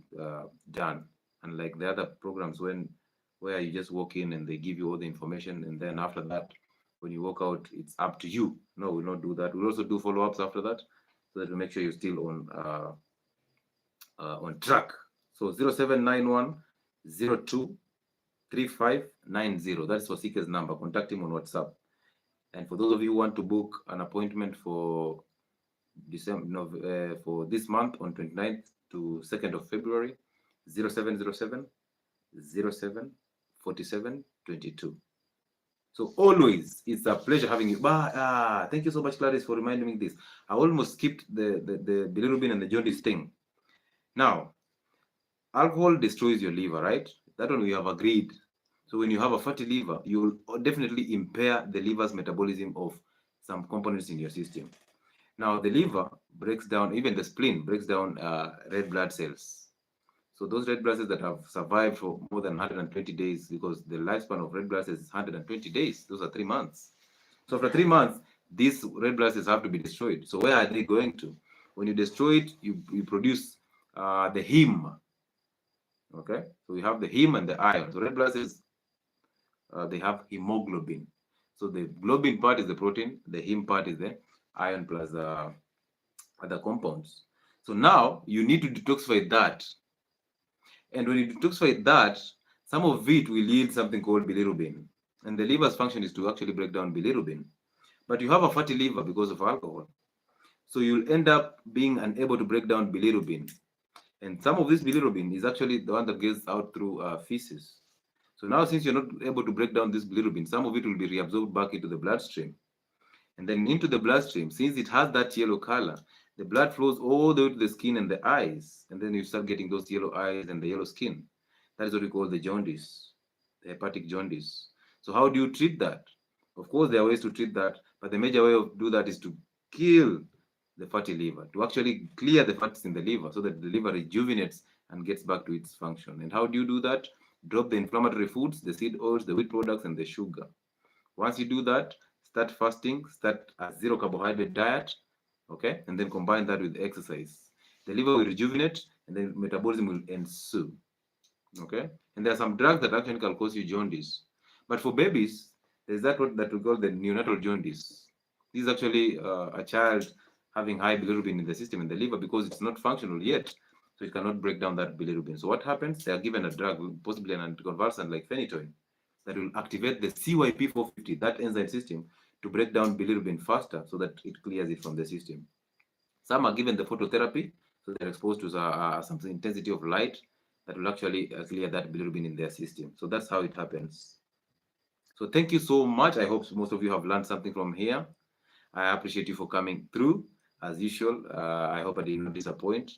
done. Unlike the other programs where you just walk in and they give you all the information, and then after that, when you walk out, it's up to you. No, we'll not do that. We'll also do follow-ups after that so that we make sure you're still on track. So 0791 02 3590. That's for Seeker's number. Contact him on WhatsApp. And for those of you who want to book an appointment for December, for this month on 29th to 2nd of February, 0707 07 4722. So always, it's a pleasure having you. Thank you so much, Clarice, for reminding me this. I almost skipped the bilirubin and the jaundice thing. Now, alcohol destroys your liver, right? That one we have agreed. So when you have a fatty liver, you will definitely impair the liver's metabolism of some components in your system. Now, the liver breaks down, even the spleen breaks down red blood cells. So those red blood cells that have survived for more than 120 days, because the lifespan of red blood cells is 120 days. Those are 3 months. So after 3 months, these red blood cells have to be destroyed. So where are they going to? When you destroy it, you produce the heme. Okay, so we have the heme and the iron. So red blood cells, they have hemoglobin. So the globin part is the protein, the heme part is the iron plus other compounds. So now you need to detoxify that. And when you detoxify that, some of it will yield something called bilirubin. And the liver's function is to actually break down bilirubin. But you have a fatty liver because of alcohol. So you'll end up being unable to break down bilirubin. And some of this bilirubin is actually the one that gets out through feces. So now, since you're not able to break down this bilirubin, some of it will be reabsorbed back into the bloodstream. And then into the bloodstream, since it has that yellow color, the blood flows all the way to the skin and the eyes. And then you start getting those yellow eyes and the yellow skin. That is what we call the jaundice, the hepatic jaundice. So how do you treat that? Of course, there are ways to treat that, but the major way of do that is to kill the fatty liver, to actually clear the fats in the liver so that the liver rejuvenates and gets back to its function. And how do you do that? Drop the inflammatory foods, the seed oils, the wheat products, and the sugar. Once you do that, start fasting, start a zero carbohydrate diet, okay? And then combine that with exercise. The liver will rejuvenate and then metabolism will ensue, okay? And there are some drugs that actually can cause you jaundice. But for babies, there's that we call the neonatal jaundice. This is actually a child having high bilirubin in the system, in the liver, because it's not functional yet. So it cannot break down that bilirubin. So what happens? They are given a drug, possibly an anticonvulsant like phenytoin, that will activate the CYP450, that enzyme system, to break down bilirubin faster so that it clears it from the system. Some are given the phototherapy, so they're exposed to some intensity of light that will actually clear that bilirubin in their system. So that's how it happens. So thank you so much. I hope most of you have learned something from here. I appreciate you for coming through. As usual, I hope I did not disappoint.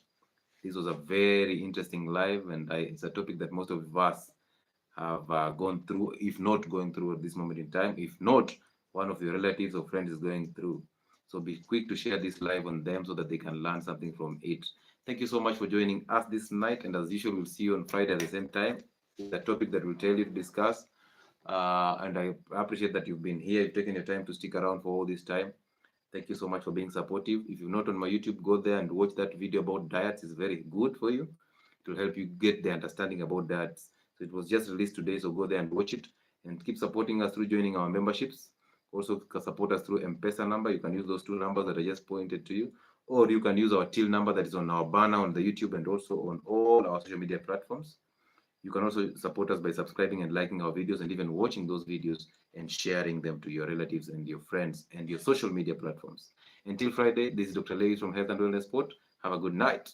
This was a very interesting live, and it's a topic that most of us have gone through, if not going through at this moment in time. If not, one of your relatives or friends is going through. So be quick to share this live on them so that they can learn something from it. Thank you so much for joining us this night. And as usual, we'll see you on Friday at the same time with a topic that we'll tell you to discuss. And I appreciate that you've been here, you've taken your time to stick around for all this time. Thank you so much for being supportive. If you're not on my YouTube, go there and watch that video about diets. It's very good for you. It will help you get the understanding about diets. So it was just released today, so go there and watch it. And keep supporting us through joining our memberships. Also support us through M-Pesa number. You can use those 2 numbers that I just pointed to you. Or you can use our till number that is on our banner on the YouTube and also on all our social media platforms. You can also support us by subscribing and liking our videos and even watching those videos and sharing them to your relatives and your friends and your social media platforms. Until Friday, this is Dr. Lewis from Health and Wellness Sport. Have a good night.